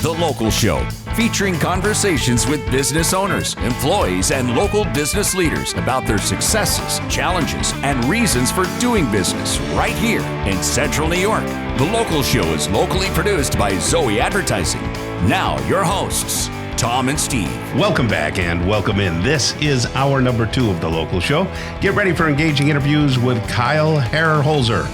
The Local Show, featuring conversations with business owners, employees, and local business leaders about their successes, challenges, and reasons for doing business right here in Central New York. The Local Show is locally produced by Zoey Advertising. Now, your hosts, Tom and Steve. Welcome back and welcome in. This is hour number 2 of the local show. Get ready for engaging interviews with Kyle Hirholzer,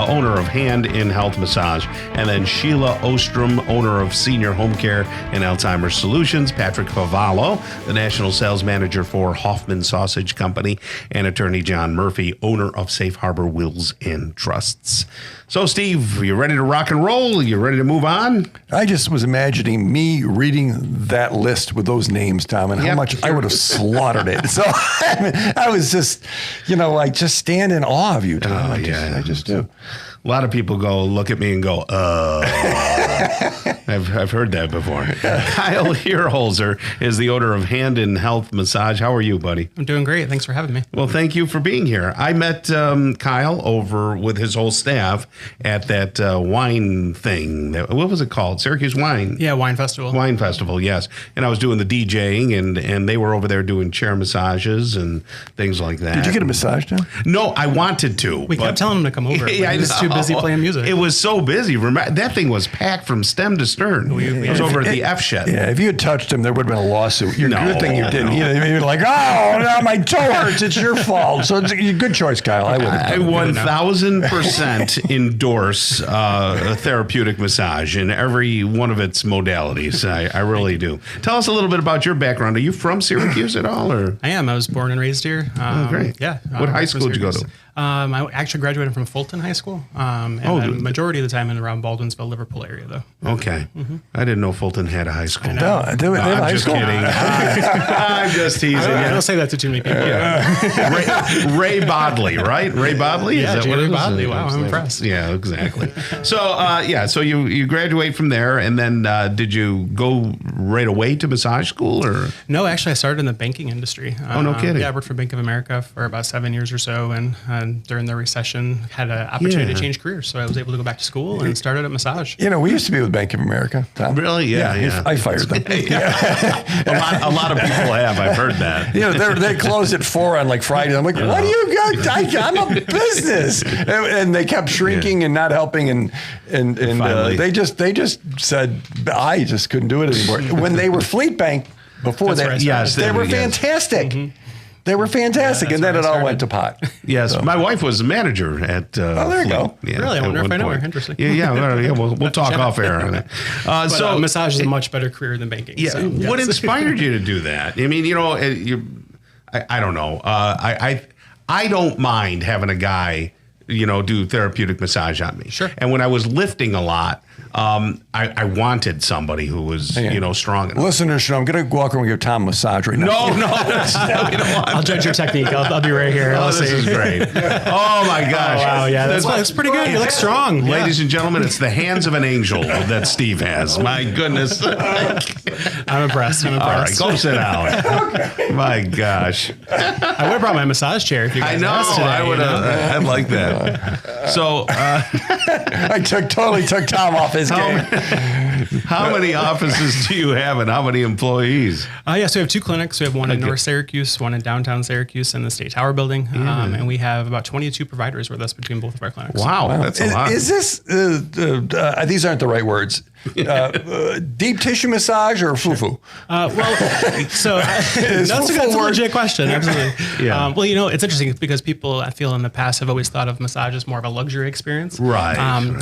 owner of Hand in Health Massage, and then Sheila Ostrom, owner of Senior Home Care and Alzheimer's Solutions, Patrick Favallo, the National Sales Manager for Hoffman Sausage Company, and Attorney John Murphy, owner of Safe Harbor Wills and Trusts. So, Steve, you ready to rock and roll? You ready to move on? I just was imagining me reading that list with those names, Tom, and how much I would have slaughtered it. So I was just, I just stand in awe of you, Tom. I just do. A lot of people look at me and go, I've heard that before. Kyle Hirholzer is the owner of Hand in Health Massage. How are you, buddy? I'm doing great. Thanks for having me. Well, thank you for being here. I met Kyle over with his whole staff at that wine thing. What was it called? Syracuse Wine. Yeah, Wine Festival. Wine Festival, yes. And I was doing the DJing, and they were over there doing chair massages and things like that. Did you get a massage, Tom? No, I wanted to. We kept telling him to come over. Yeah, he was too busy playing music. It was so busy. That thing was packed from stem to stern. It was over at the F Shed. Yeah, if you had touched him, there would have been a lawsuit. Good thing you didn't. No. You're like, now my toe hurts. It's your fault. So it's a good choice, Kyle. I would. I 1,000% endorse a therapeutic massage in every one of its modalities. I really do. Tell us a little bit about your background. Are you from Syracuse at all? Or? I am. I was born and raised here. Great. Yeah. What high school did you go to? I actually graduated from Fulton High School. The majority of the time in around Baldwinsville, Liverpool area, though. Okay. I didn't know Fulton had a high school. No, they have I'm high just school. kidding. I'm just teasing you. I don't say that to too many people. Ray Bodley, right? Ray Bodley? Yeah, Is that what it Ray is? Bodley. Wow, I'm impressed. Yeah, exactly. So you graduate from there, and then did you go right away to massage school, or? No, actually, I started in the banking industry. No kidding. Yeah, I worked for Bank of America for about 7 years or so, and during the recession, had an opportunity to change careers, so I was able to go back to school and started at massage. We used to be with Bank of America, Tom. Really? Yeah. I fired them. A lot of people have. I've heard that. They closed at 4 on like Friday. I'm like, what do you got? I'm a business, and they kept shrinking and not helping, and they just said I just couldn't do it anymore. When they were Fleet Bank before that, they were fantastic. Mm-hmm. They were fantastic, and then it all went to pot. Yes, so. My wife was a manager at. There you go. Yeah, really, I wonder if I know her. Interesting. Yeah. We'll talk off air on that. So massage is a much better career than banking. Yeah. So, What inspired you to do that? I mean, I don't know. I don't mind having a guy, do therapeutic massage on me. Sure. And when I was lifting a lot, I wanted somebody who was, strong enough. Listeners, should I'm going to walk around and give Tom a massage right now. No, we don't want I'll judge your technique. I'll be right here. This is great. Oh my gosh. Oh, wow, yeah, that's pretty good. You look strong. Ladies and gentlemen, it's the hands of an angel that Steve has. My goodness. I'm impressed. All right, go sit down. My gosh. I would have brought my massage chair if you guys asked today. I would have. I'd like that. So I totally took Tom off his game. How many offices do you have and how many employees? So we have 2 clinics. We have one in North Syracuse, one in downtown Syracuse in the State Tower building. And we have about 22 providers with us between both of our clinics. Wow. That's a lot. Is this, these aren't the right words. Deep tissue massage or fufu? That's a legit question. Absolutely. Yeah. Well, it's interesting because people, I feel, in the past have always thought of massage as more of a luxury experience. Right.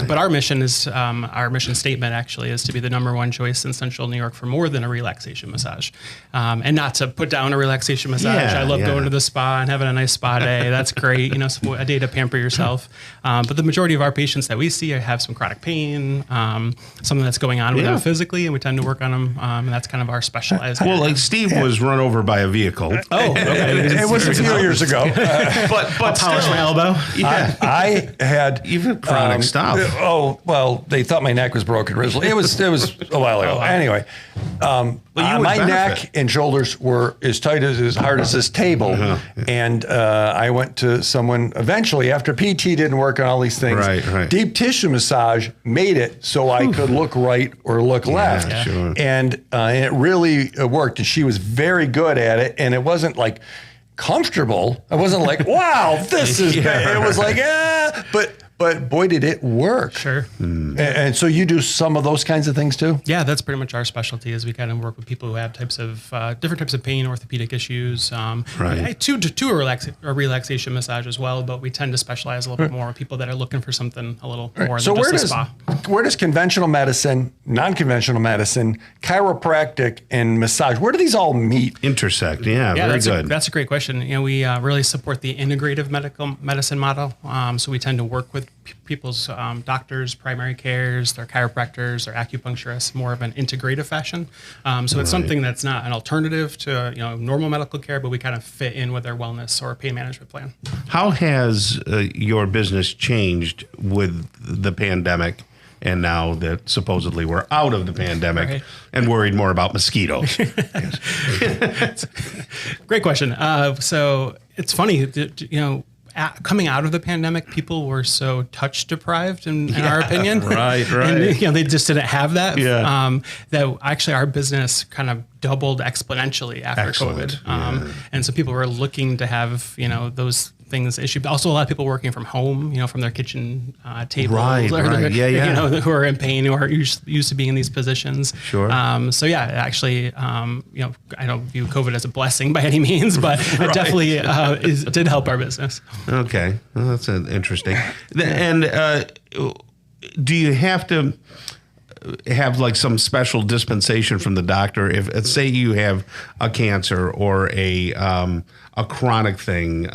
But our mission statement actually is to be the #1 choice in Central New York for more than a relaxation massage. And not to put down a relaxation massage. I love going to the spa and having a nice spa day. That's great. A day to pamper yourself. But the majority of our patients that we see have some chronic pain, something that's going on with them physically, and we tend to work on them. And that's kind of our specialized. Well, like Steve was run over by a vehicle. Oh, okay. It was a few years ago. but Polish my elbow. Yeah. I had Even chronic stuff. Oh well, they thought my neck was broken originally. It was a while ago. Anyway, my neck and shoulders were as tight as hard as this table, and I went to someone eventually after PT didn't work on all these things. Right. Deep tissue massage made it so I could look right or look left, sure. and it really worked. And she was very good at it, and it wasn't like comfortable. I wasn't like, wow, this is bad. It was like, but boy, did it work. Sure. And so you do some of those kinds of things too? Yeah, that's pretty much our specialty is we kind of work with people who have different types of pain, orthopedic issues. To a relaxation massage as well, but we tend to specialize a little bit more with people that are looking for something a little more than just a spa. Where does conventional medicine, non-conventional medicine, chiropractic, and massage, where do these all meet? Intersect. Yeah, very good. That's a great question. We really support the integrative medical medicine model. So we tend to work with people's doctors, primary cares, their chiropractors, their acupuncturists, more of an integrative fashion. So it's something that's not an alternative to normal medical care, but we kind of fit in with their wellness or pain management plan. How has your business changed with the pandemic? And now that supposedly we're out of the pandemic and worried more about mosquitoes. Great question. So it's funny, coming out of the pandemic, people were so touch deprived, in our opinion. Right. And, they just didn't have that. Yeah. That actually our business kind of doubled exponentially after COVID. And so people were looking to have, those things issued. Also, a lot of people working from home, from their kitchen tables. Right. Who are in pain, who are used to being in these positions. Sure. Actually, I don't view COVID as a blessing by any means, but it definitely did help our business. Okay. Well, that's interesting. And do you have to have like some special dispensation from the doctor if say you have a cancer or a chronic thing,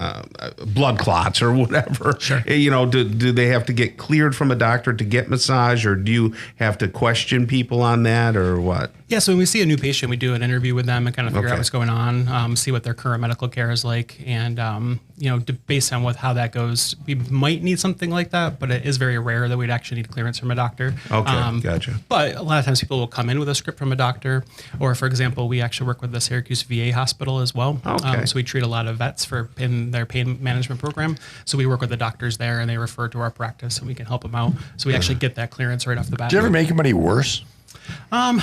blood clots or whatever? Sure. Do they have to get cleared from a doctor to get massage, or do you have to question people on that, or what? Yeah, so when we see a new patient, we do an interview with them and kind of figure out what's going on, see what their current medical care is like, and based on how that goes, we might need something like that, but it is very rare that we'd actually need clearance from a doctor. Okay, gotcha. But a lot of times people will come in with a script from a doctor, or for example, we actually work with the Syracuse VA hospital as well. Okay. So we treat a lot of vets in their pain management program. So we work with the doctors there, and they refer to our practice, and we can help them out. So we actually get that clearance right off the bat. Did you ever make anybody worse? Not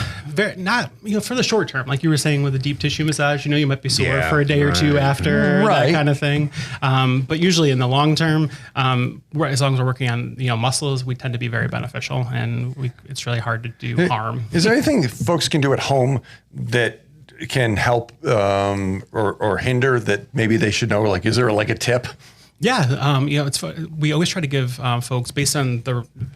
for the short term, like you were saying with the deep tissue massage. You might be sore for a day or two after that kind of thing. But usually in the long term, as long as we're working on muscles, we tend to be very beneficial, and it's really hard to do harm. Is there anything that folks can do at home that can help or hinder that maybe they should know? Like, is there like a tip? Yeah, it's we always try to give folks, based on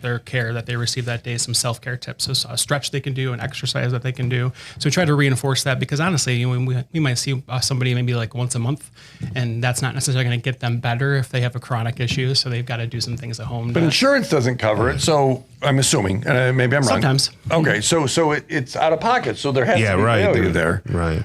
their care that they receive that day, some self-care tips. So a stretch they can do, an exercise that they can do. So we try to reinforce that, because honestly, we might see somebody maybe like once a month, and that's not necessarily going to get them better if they have a chronic issue. So they've got to do some things at home. But insurance doesn't cover it, so I'm assuming, maybe I'm wrong. Sometimes. Okay, so it's out of pocket, so there has to be value there,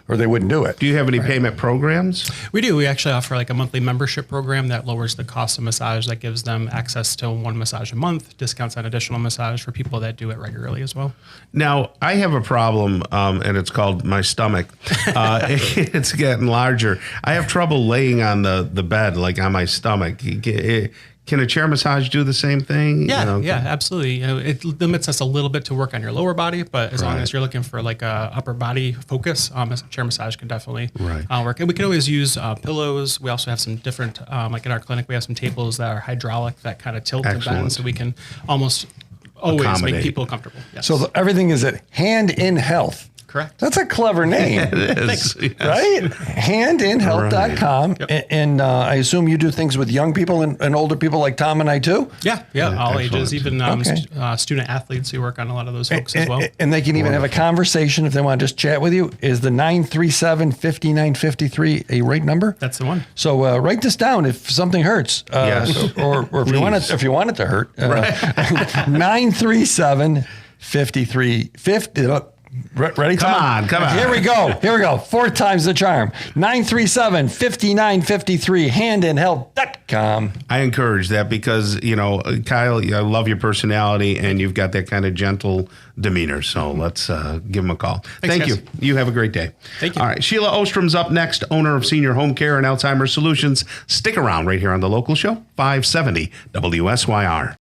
or they wouldn't do it. Do you have any payment programs? We do. We actually offer like a monthly membership program that lowers the cost of massage, that gives them access to one massage a month, discounts on additional massage for people that do it regularly as well. Now, I have a problem, and it's called my stomach. It's getting larger. I have trouble laying on the bed, like on my stomach. Can a chair massage do the same thing? Yeah, absolutely. It limits us a little bit to work on your lower body, but as long as you're looking for like a upper body focus, chair massage can definitely work. And we can always use pillows. We also have some different, like in our clinic, we have some tables that are hydraulic that kind of tilt and bend, so we can almost Always accommodate. make people comfortable. Yes. So everything is at Hand in Health. Correct. That's a clever name. It is. Yes. Right? Handinhealth.com. Yep. And I assume you do things with young people and older people like Tom and I too? Yeah, all excellent. ages, even Okay. student athletes. We work on a lot of those folks as well. And they can even have a conversation if they want to just chat with you. Is the 937-5953 a right number? That's the one. So write this down if something hurts. Yes. Or if you want it, if you want it to hurt. 937-5350. Ready, Tom? Come on. Here we go. 4 times the charm. 937-5953, handinhealth.com. I encourage that because, Kyle, I love your personality and you've got that kind of gentle demeanor. So let's give him a call. Thank you. guys. You have a great day. Thank you. All right. Sheila Ostrom's up next, owner of Senior Home Care and Alzheimer's Solutions. Stick around right here on The Local Show, 570 WSYR.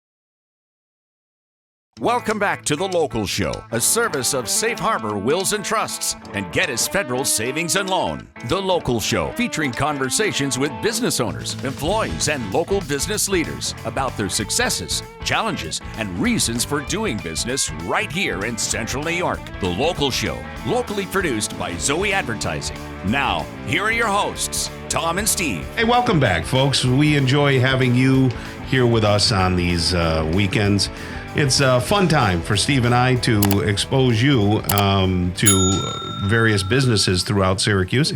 Welcome back to The Local Show, a service of Safe Harbor Wills and Trusts and Geddes Federal Savings and Loan. The Local Show, featuring conversations with business owners, employees, and local business leaders about their successes, challenges, and reasons for doing business right here in Central New York. The Local Show, locally produced by Zoey Advertising. Now, here are your hosts, Tom and Steve. Hey, welcome back, folks. We enjoy having you here with us on these weekends. It's a fun time for Steve and I to expose you to various businesses throughout Syracuse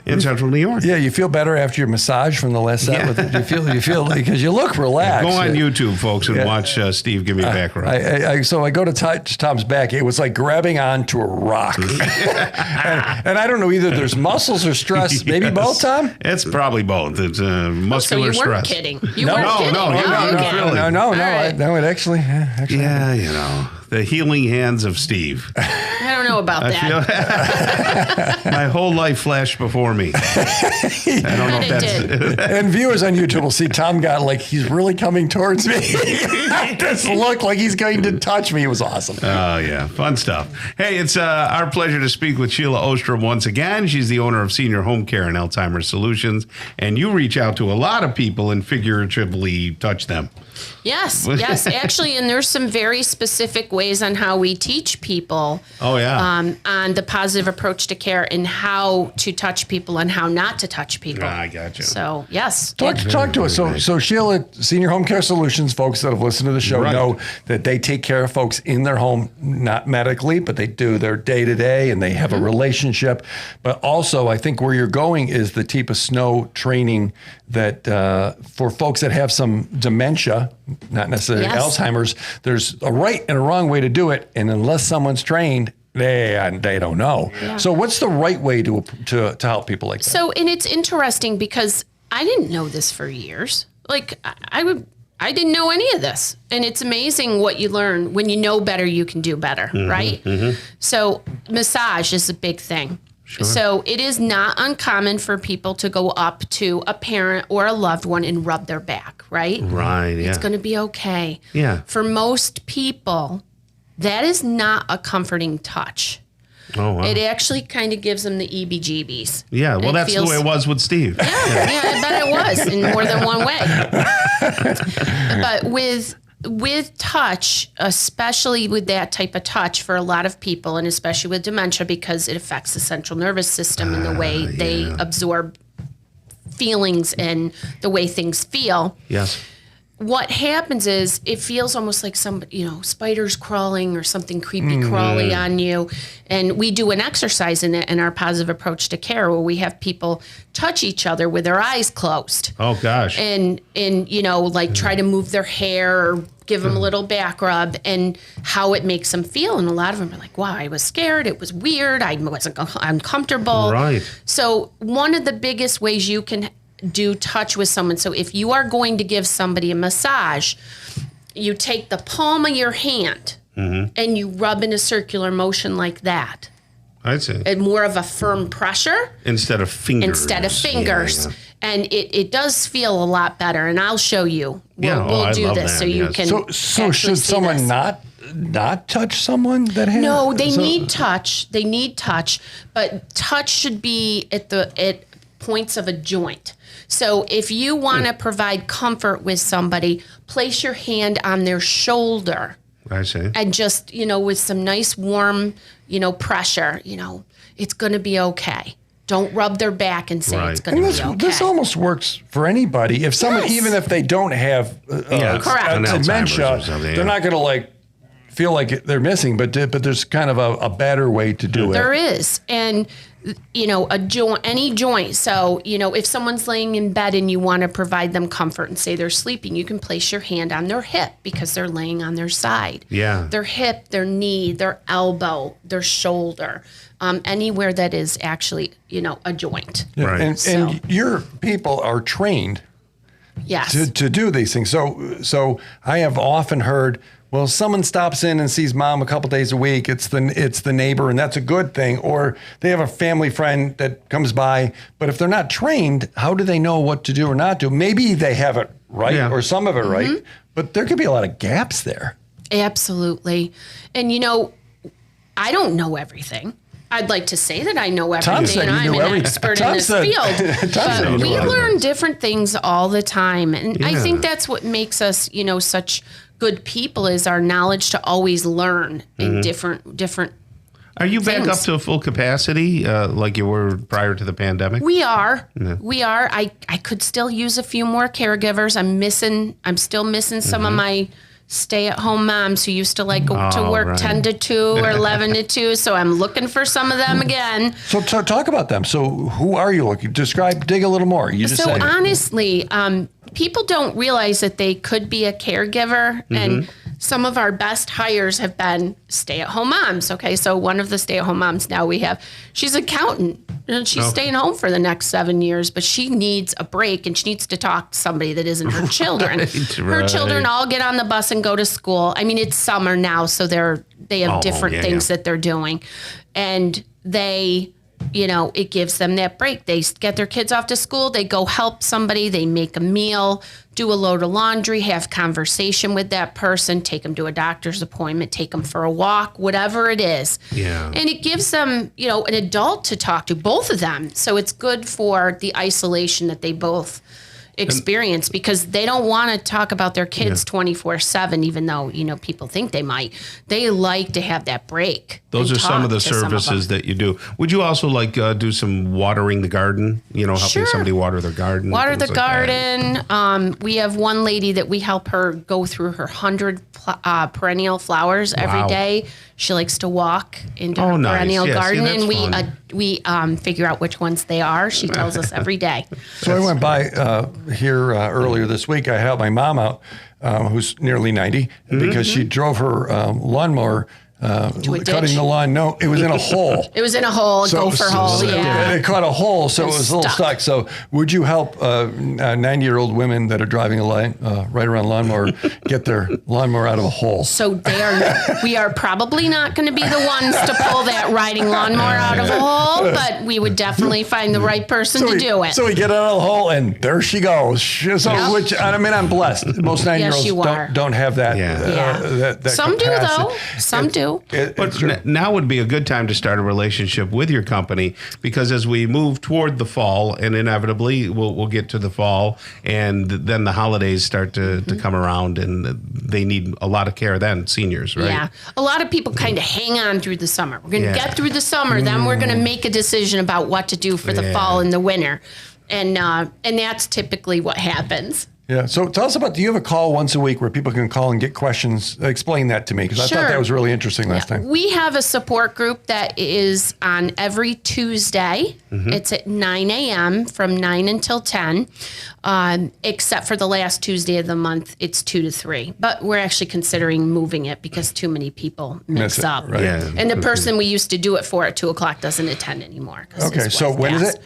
in Central New York. Yeah, you feel better after your massage from the last set. Yeah. You feel like, because you look relaxed. Go on YouTube, folks, and watch Steve give me a back rub. So I go to touch Tom's back. It was like grabbing onto a rock. and I don't know, either there's muscles or stress. Maybe Yes. both, Tom? It's probably both. It's So muscular you stress. weren't kidding. You No, weren't no, kidding. no, Oh, no, okay. really. No, All right. it actually. Yeah, the healing hands of Steve. I don't know about that. My whole life flashed before me. I don't know if But it that's... And viewers on YouTube will see Tom got like, he's really coming towards me. This look like he's going to touch me. It was awesome. Oh, yeah. Fun stuff. Hey, it's our pleasure to speak with Sheila Ostrom once again. She's the owner of Senior Home Care and Alzheimer's Solutions. And you reach out to a lot of people and figuratively touch them. Yes, actually, and there's some very specific ways on how we teach people. Oh, yeah. On the positive approach to care and how to touch people and how not to touch people. I got you. So yes, Talk to us. So Sheila, Senior Home Care Solutions, folks that have listened to the show Right. know that they take care of folks in their home, not medically, but they do their day-to-day and they have a relationship. But also, I think where you're going is the type of snow training that for folks that have some dementia, not necessarily Yes. Alzheimer's, there's a right and a wrong way to do it. And unless someone's trained, they don't know. Yeah. So what's the right way to help people like that? So, and it's interesting because I didn't know this for years. Like I didn't know any of this. And it's amazing what you learn when you know better, you can do better, right? So massage is a big thing. Sure. So it is not uncommon for people to go up to a parent or a loved one and rub their back, right? Right, yeah. It's going to be okay. Yeah. For most people, that is not a comforting touch. Oh, wow. It actually kind of gives them the EBGBs. Yeah, well, It that's feels- the way it was with Steve. Yeah, I bet it was in more than one way. But with touch, especially with that type of touch for a lot of people, and especially with dementia, because it affects the central nervous system and the way they absorb feelings and the way things feel. Yes. What happens is it feels almost like spiders crawling or something creepy crawly on you. And we do an exercise in it in our positive approach to care where we have people touch each other with their eyes closed. Oh, gosh. And try to move their hair or give them a little back rub and how it makes them feel. And a lot of them are like, wow, I was scared. It was weird. I wasn't uncomfortable. Right. So one of the biggest ways you can do touch with someone. So if you are going to give somebody a massage, you take the palm of your hand and you rub in a circular motion like that. I see. And more of a firm pressure Instead of fingers. Yeah. And it does feel a lot better. And I'll show you. We'll I do love this that, so you yes. can. So actually should see someone this. not touch someone that has? No, they need touch. They need touch, but touch should be at points of a joint. So if you want to provide comfort with somebody, place your hand on their shoulder I see. And just, with some nice warm, pressure, it's going to be okay. Don't rub their back and say it's going to be okay. This almost works for anybody. If someone, even if they don't have correct. dementia, they're not going to feel like they're missing, but there's kind of a better way to do it. There is. And, any joint. So, if someone's laying in bed and you want to provide them comfort and say they're sleeping, you can place your hand on their hip because they're laying on their side. Yeah. Their hip, their knee, their elbow, their shoulder, anywhere that is actually, a joint. Yeah. Right. And your people are trained Yes. to do these things. So I have often heard, well, someone stops in and sees mom a couple days a week. It's the neighbor, and that's a good thing. Or they have a family friend that comes by. But if they're not trained, how do they know what to do or not do? Maybe they have it right or some of it right, but there could be a lot of gaps there. Absolutely. And, I don't know everything. I'd like to say that I know everything and I'm an expert in this field. But we learn different things all the time. And I think that's what makes us, such good people is our knowledge to always learn in different Are you back things. up to a full capacity like you were prior to the pandemic? We are. I could still use a few more caregivers. I'm still missing some of my stay-at-home moms who used to go to work 10 to 2 or 11 to 2. So I'm looking for some of them again. So talk about them. So who are you looking? Dig a little more. You just said honestly, people don't realize that they could be a caregiver, and some of our best hires have been stay-at-home moms. Okay, so one of the stay-at-home moms now we have, she's an accountant, and she's staying home for the next 7 years, but she needs a break, and she needs to talk to somebody that isn't her children. Her children all get on the bus and go to school. I mean, it's summer now, so they have different things that they're doing, and they... it gives them that break. They get their kids off to school, they go help somebody, they make a meal, do a load of laundry, have conversation with that person, take them to a doctor's appointment, take them for a walk, whatever it is. Yeah. And it gives them, an adult to talk to, both of them. So it's good for the isolation that they both experience, because they don't want to talk about their kids 24/7, even though, people think they might. They like to have that break. Those are some of the services that you do. Would you also do some watering the garden? Helping somebody water their garden? Water the garden. We have one lady that we help her go through her 100 perennial flowers every day. She likes to walk into her perennial garden, and we figure out which ones they are. She tells us every day. So I went by here earlier this week. I helped my mom out, who's nearly 90, because she drove her lawnmower cutting the lawn. No, it was in a hole. It was in a hole, gopher hole, It caught a hole, so it was a little stuck. So would you help 90-year-old women that are driving a right around lawnmower get their lawnmower out of a hole? So we are probably not going to be the ones to pull that riding lawnmower out of a hole, but we would definitely find the right person to do it. So we get out of the hole, and there she goes. So, which, I'm blessed. Most 90-year-olds don't have that. That Some capacity. do, though. Some do. But now would be a good time to start a relationship with your company, because as we move toward the fall, and inevitably we'll get to the fall, and then the holidays start to come around, and they need a lot of care then, seniors, right? Yeah. A lot of people kind of hang on through the summer. We're going to get through the summer, then we're going to make a decision about what to do for the fall and the winter. And that's typically what happens. Yeah. So tell us do you have a call once a week where people can call and get questions? Explain that to me, because I thought that was really interesting last time. We have a support group that is on every Tuesday. It's at 9 a.m. from 9 until 10, except for the last Tuesday of the month, it's 2 to 3. But we're actually considering moving it because too many people mix up. Right. Yeah. And the person we used to do it for at 2 o'clock doesn't attend anymore. Okay. So when is it?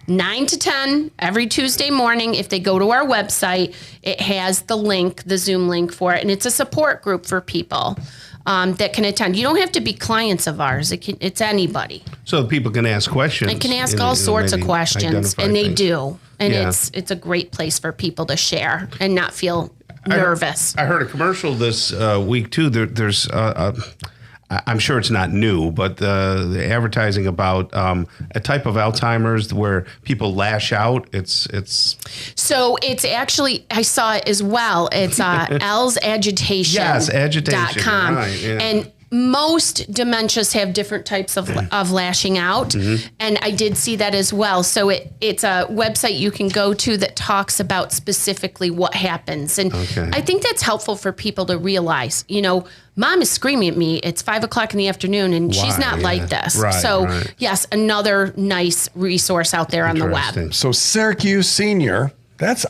9 to 10 every Tuesday morning. If they go to our website, it has the link, the Zoom link for it. And it's a support group for people that can attend. You don't have to be clients of ours. It's anybody. So people can ask questions. They can ask all sorts of questions, and they do. And it's a great place for people to share and not feel nervous. I heard a commercial this week too. There's I'm sure it's not new, but the advertising about a type of Alzheimer's where people lash out. So it's actually, I saw it as well. It's L's agitation. Yes, agitation.com. Right, yeah. And most dementias have different types of lashing out. And I did see that as well. So it's a website you can go to that talks about specifically what happens. And I think that's helpful for people to realize, mom is screaming at me. It's 5:00 in the afternoon and she's not like this. Right, yes, another nice resource out there on the web. So Syracuse Senior.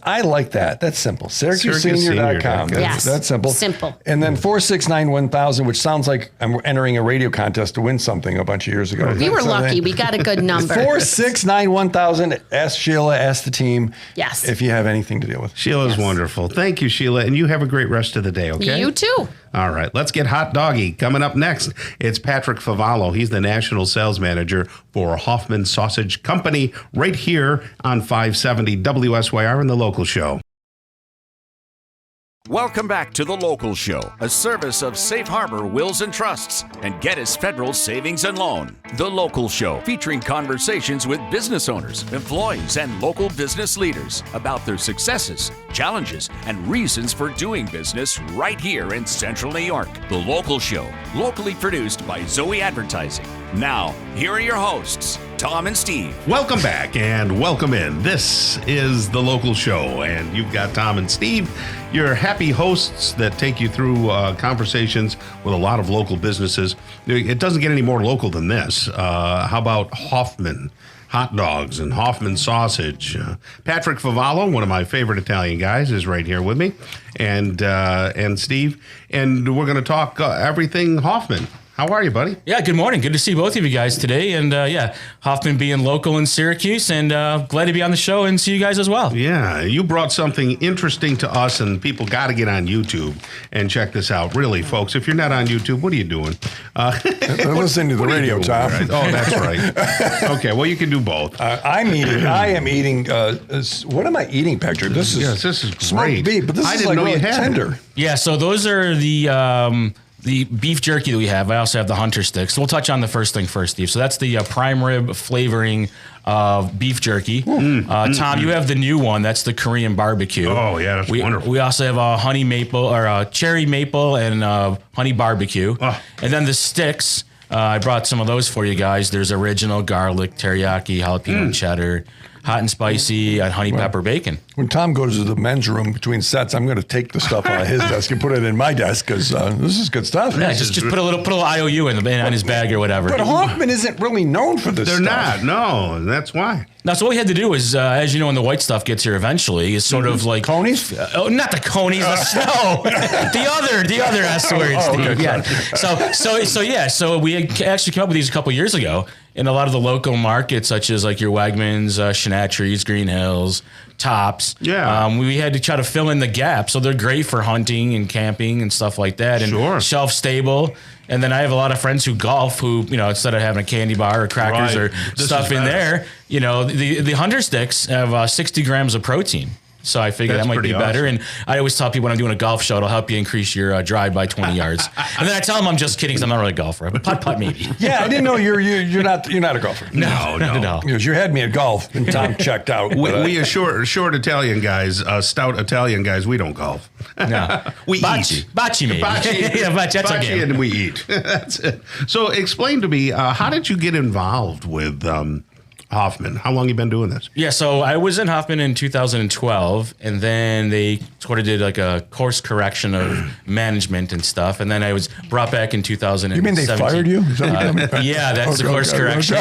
I like that. That's simple. SyracuseSenior.com. Yes. That's simple. Simple. And then 469-1000, which sounds like I'm entering a radio contest to win something a bunch of years ago. We were lucky. We got a good number. 469-1000. Ask Sheila, ask the team. Yes. If you have anything to deal with. Sheila's wonderful. Thank you, Sheila. And you have a great rest of the day, okay? You too. All right, let's get hot doggy. Coming up next, it's Patrick Favallo. He's the national sales manager for Hoffman Sausage Company right here on 570 WSYR in the local show. Welcome back to The Local Show, a service of Safe Harbor Wills and Trusts and Gettys Federal Savings and Loan. The Local Show, featuring conversations with business owners, employees, and local business leaders about their successes, challenges, and reasons for doing business right here in Central New York. The Local Show, locally produced by Zoey Advertising. Now, here are your hosts, Tom and Steve. Welcome back and welcome in. This is The Local Show, and you've got Tom and Steve, your happy hosts that take you through conversations with a lot of local businesses. It doesn't get any more local than this. How about Hoffman hot dogs and Hoffman sausage? Patrick Favallo, one of my favorite Italian guys, is right here with me, and Steve, and we're going to talk everything Hoffman. How are you, buddy? Yeah, good morning. Good to see both of you guys today. And Hoffman being local in Syracuse, and glad to be on the show and see you guys as well. Yeah, you brought something interesting to us, and people got to get on YouTube and check this out. Really, folks, if you're not on YouTube, what are you doing? Listen to the radio, Tom. Right? Oh, that's right. Okay, well, you can do both. I am eating. What am I eating, Patrick? This is smoked great. Beef, but this is like really tender. Yeah, so those are the beef jerky that we have. I also have the hunter sticks. So we'll touch on the first thing first, Steve. So that's the prime rib flavoring of beef jerky. Tom, you have the new one. That's the Korean barbecue. Oh, yeah, that's wonderful. We also have a honey maple or a cherry maple and honey barbecue. And then the sticks, I brought some of those for you guys. There's original garlic, teriyaki, jalapeno cheddar, hot and spicy, and honey pepper bacon. When Tom goes to the men's room between sets, I'm going to take the stuff out of his desk and put it in my desk because this is good stuff. Yeah, just put a little IOU in his bag or whatever. But Hoffman isn't really known for this They're stuff. not, no, that's why. Now, so what we had to do is, as you know, when the white stuff gets here eventually, is sort of like conies. Not the conies, the snow. the other S word, Steve. Yeah. So we actually came up with these a couple years ago in a lot of the local markets, such as like your Wegmans, Shenatries, Green Hills, Tops. Yeah. We had to try to fill in the gap. So they're great for hunting and camping and stuff like that. And shelf stable. And then I have a lot of friends who golf who, instead of having a candy bar or crackers or stuff in there, the hunter sticks have 60 grams of protein. So I figured that might be better. And I always tell people when I'm doing a golf show, it'll help you increase your drive by 20 yards. And then I tell them I'm just kidding because I'm not really a golfer. But putt maybe. Yeah, I didn't know you're not a golfer. No. Not at all. You had me at golf and Tom checked out. We are short Italian guys, stout Italian guys. We don't golf. No. We eat. Bocce maybe. Bocce and we eat. That's it. So explain to me, how did you get involved with Hoffman? How long you been doing this? Yeah, so I was in Hoffman in 2012, and then they sort of did like a course correction of management and stuff, and then I was brought back in 2017. You mean they fired you? Yeah, that's the course correction.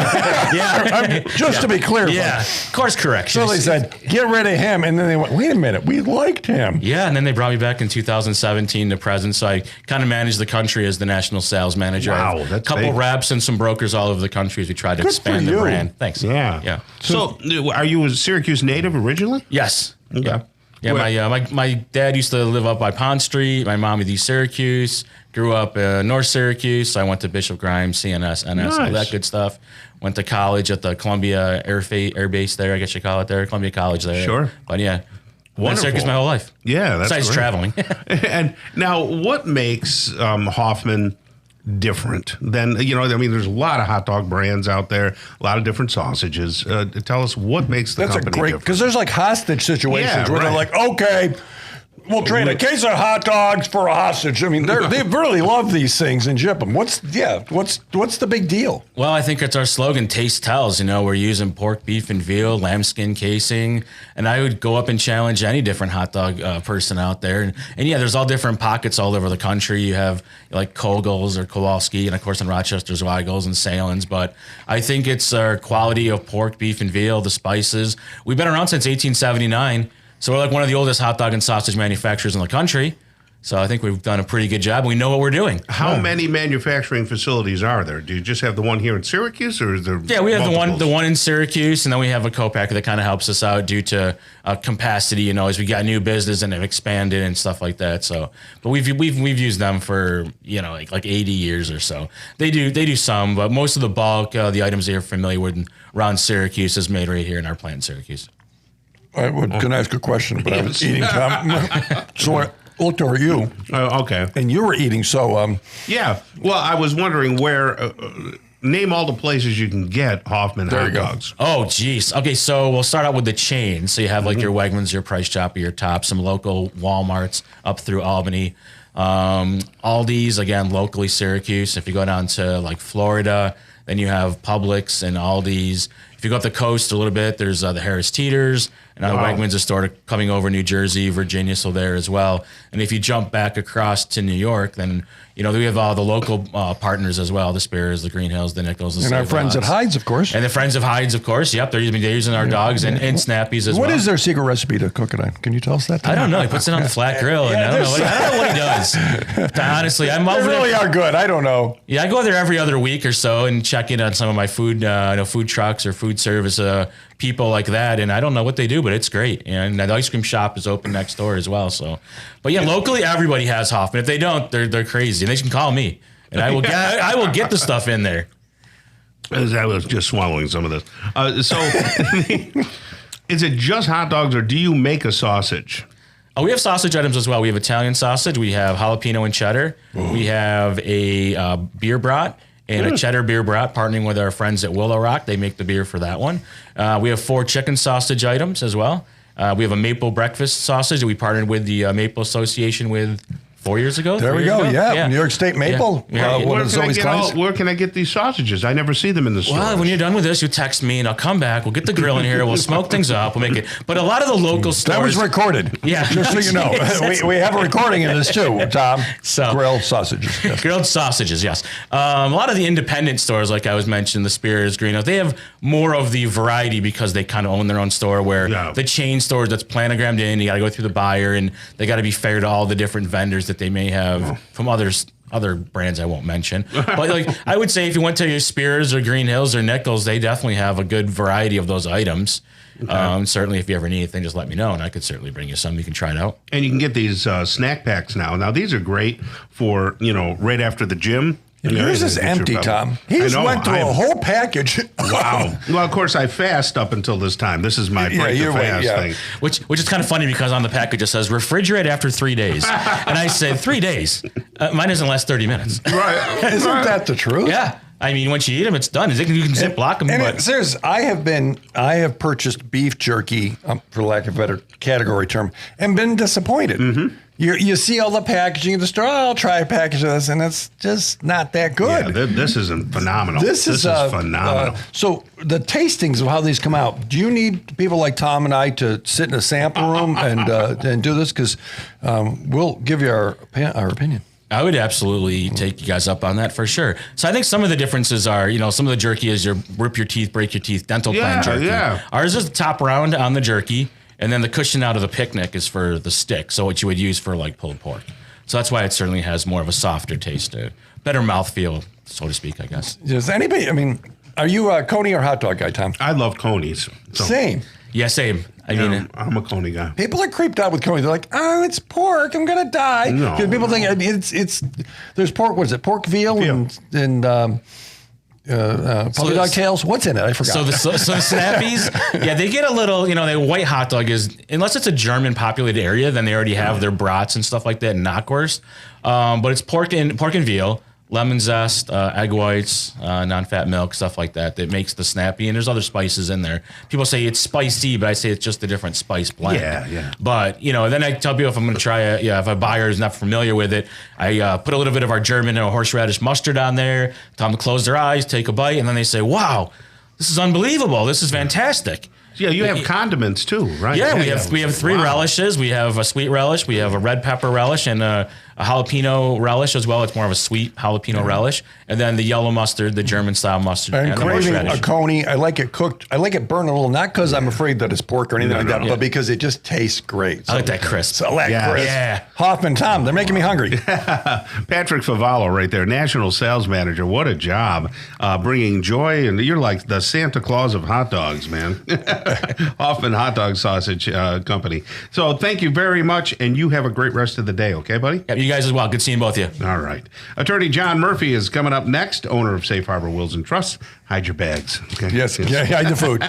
Just to be clear. Yeah, course correction. So they said, get rid of him, and then they went, wait a minute, we liked him. Yeah, and then they brought me back in 2017 to present, so I kind of managed the country as the national sales manager. Wow, that's a couple reps and some brokers all over the country as we tried to expand the brand. Thanks. Yeah. So, are you a Syracuse native originally? Yes. Okay. Yeah. My dad used to live up by Pond Street. My mom was East Syracuse. Grew up North Syracuse. I went to Bishop Grimes, CNS, NS, all that good stuff. Went to college at the Columbia Air Base there. I guess you call it there, Columbia College there. Sure. But yeah. Wonderful. Syracuse my whole life. Yeah, that's besides great. Traveling. And now, what makes Hoffman different than, you know, I mean, there's a lot of hot dog brands out there, a lot of different sausages. Tell us what makes the That's company a great, different. because there's like hostage situations where they're right. like, okay, we'll trade a case of hot dogs for a hostage. I mean, they really love these things and ship them. What's the big deal? Well, I think it's our slogan, taste tells. You know, we're using pork, beef, and veal, lambskin casing. And I would go up and challenge any different hot dog person out there. And yeah, there's all different pockets all over the country. You have like Kogel's or Kowalski, and of course in Rochester, Zweigel's and Salen's. But I think it's our quality of pork, beef, and veal, the spices. We've been around since 1879. So we're like one of the oldest hot dog and sausage manufacturers in the country. So I think we've done a pretty good job. We know what we're doing. How many manufacturing facilities are there? Do you just have the one here in Syracuse, or is there? Yeah, we have multiples? the one in Syracuse, and then we have a co-packer that kind of helps us out due to capacity. You know, as we got new business and have expanded and stuff like that. So, but we've used them for, you know, like 80 years or so. They do some, but most of the bulk, the items you're familiar with around Syracuse is made right here in our plant in Syracuse. I can I ask a question, but I was eating, Tom. So I looked over you. Okay. And you were eating, so... Yeah. Well, I was wondering where... name all the places you can get Hoffman hot dogs. Oh, geez. Okay, so we'll start out with the chain. So you have like your Wegmans, your Price Chopper, your Tops, some local Walmarts up through Albany. Aldi's, again, locally Syracuse. If you go down to like Florida, then you have Publix and Aldi's. If you go up the coast a little bit, there's the Harris Teeters, and Wegmans is started coming over New Jersey, Virginia, so there as well. And if you jump back across to New York, then, you know, we have all the local partners as well, the Spears, the Green Hills, the Nichols. And our friends at Hyde's, of course. And the friends of Hyde's, of course. Yep, they're using our dogs and Snappies as well. What is their secret recipe to cook it on? Can you tell us that, Tom? I don't know. He puts it on the flat grill, and I don't know what he does. Honestly, I'm over They really are good. I don't know. Yeah, I go there every other week or so and check in on some of my food, food trucks or food service people like that, and I don't know what they do, but it's great. And the ice cream shop is open next door as well. So, but yeah, locally everybody has Hoffman. If they don't, they're crazy. They can call me, and I will get the stuff in there. I was just swallowing some of this. So, is it just hot dogs, or do you make a sausage? Oh, we have sausage items as well. We have Italian sausage. We have jalapeno and cheddar. Ooh. We have a beer brat. And a cheddar beer brat, partnering with our friends at Willow Rock. They make the beer for that one. We have 4 chicken sausage items as well. We have a maple breakfast sausage that we partnered with the Maple Association with 4 years ago. There we go. Yeah. New York State Maple. Yeah. Where can I get these sausages? I never see them in the store. Well, when you're done with this, you text me and I'll come back. We'll get the grill in here. We'll smoke things up. We'll make it. But a lot of the local stores. That was recorded. Yeah. Just so you know. we have a recording of this too, Tom. So, grilled sausages. Yes. Grilled sausages, yes. A lot of the independent stores, like I was mentioning, the Spears, Green Hills, they have more of the variety because they kind of own their own store, where the chain stores that's planogrammed in, you got to go through the buyer, and they got to be fair to all the different vendors that they may have from other brands I won't mention. But like I would say if you went to your Spears or Green Hills or Nichols, they definitely have a good variety of those items. Okay. Certainly if you ever need anything, just let me know and I could certainly bring you some. You can try it out. And you can get these snack packs now. Now these are great for, right after the gym. Yours is empty, Tom. He just went through a whole package. Wow. Well, of course, I fast up until this time. This is my break the fast thing. Which is kind of funny because on the package it says refrigerate after 3 days. And I said 3 days. Mine doesn't last 30 minutes. Right. Isn't that the truth? Yeah. I mean, once you eat them, it's done. You can zip block them. And serious, I have purchased beef jerky, for lack of a better category term, and been disappointed. Mm-hmm. You see all the packaging in the store. Oh, I'll try a package of this, and it's just not that good. Yeah, this isn't phenomenal. This is phenomenal. So the tastings of how these come out. Do you need people like Tom and I to sit in a sample room and do this? Because we'll give you our opinion. I would absolutely take you guys up on that for sure. So I think some of the differences are, some of the jerky is your rip your teeth, break your teeth, dental plan jerky. Yeah. Ours is the top round on the jerky, and then the cushion out of the picnic is for the stick. So what you would use for like pulled pork. So that's why it certainly has more of a softer taste, a better mouthfeel, so to speak, I guess. Does anybody, are you a coney or hot dog guy, Tom? I love conies. So. Same. Yeah, same. I'm a coney guy. People are creeped out with coney. They're like, oh, it's pork. I'm going to die. No. People think it's there's pork. What is it? Pork veal and puppy dog tails. What's in it? I forgot. So the Snappies, they get a little, the white hot dog is, unless it's a German populated area, then they already have their brats and stuff like that and knockwurst. But it's pork and veal, a lemon zest, egg whites, non-fat milk, stuff like that. That makes the snappy. And there's other spices in there. People say it's spicy, but I say it's just a different spice blend. Yeah. But then I tell people if I'm going to try it, if a buyer is not familiar with it, I put a little bit of our German horseradish mustard on there. Tell them to close their eyes, take a bite, and then they say, "Wow, this is unbelievable. This is fantastic." Yeah, you have condiments too, right? Yeah, we have three relishes. We have a sweet relish, we have a red pepper relish, and a jalapeno relish as well. It's more of a sweet jalapeno relish, and then the yellow mustard, the German style mustard, I'm and the craving horseradish. a coney. I like it cooked. I like it burned a little, not because I'm afraid that it's pork or anything like that, but because it just tastes great. I like that crisp. So I like crisp. Yeah. Hoffman, Tom, they're making me hungry. Patrick Favallo right there, National Sales Manager. What a job bringing joy. And you're like the Santa Claus of hot dogs, man. Hoffman Hot Dog Sausage Company. So thank you very much, and you have a great rest of the day, okay, buddy? Yep, you guys as well. Good seeing both of you. All right. Attorney John Murphy is coming up next, owner of Safe Harbor Wills and Trusts. Hide your bags. Okay? Yes. Yeah, hide the food.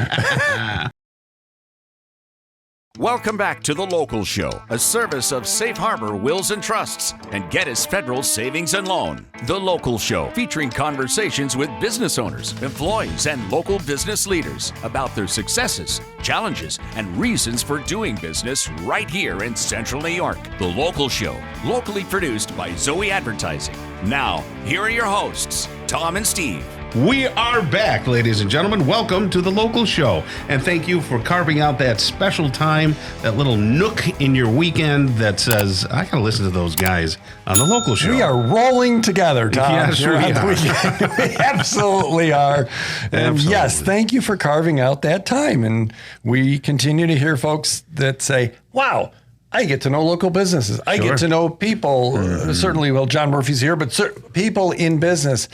Welcome back to The Local Show, a service of Safe Harbor Wills and Trusts and Gettys Federal Savings and Loan. The Local Show, featuring conversations with business owners, employees, and local business leaders about their successes, challenges, and reasons for doing business right here in Central New York. The Local Show, locally produced by Zoey Advertising. Now, here are your hosts, Tom and Steve. We are back, ladies and gentlemen. Welcome to The Local Show. And thank you for carving out that special time, that little nook in your weekend that says, I got to listen to those guys on The Local Show. We are rolling together, Tom. Yes, we are. We absolutely are. And Absolutely. yes, thank you for carving out that time. And we continue to hear folks that say, wow, I get to know local businesses. I get to know people. Certainly, well, John Murphy's here, but people in business.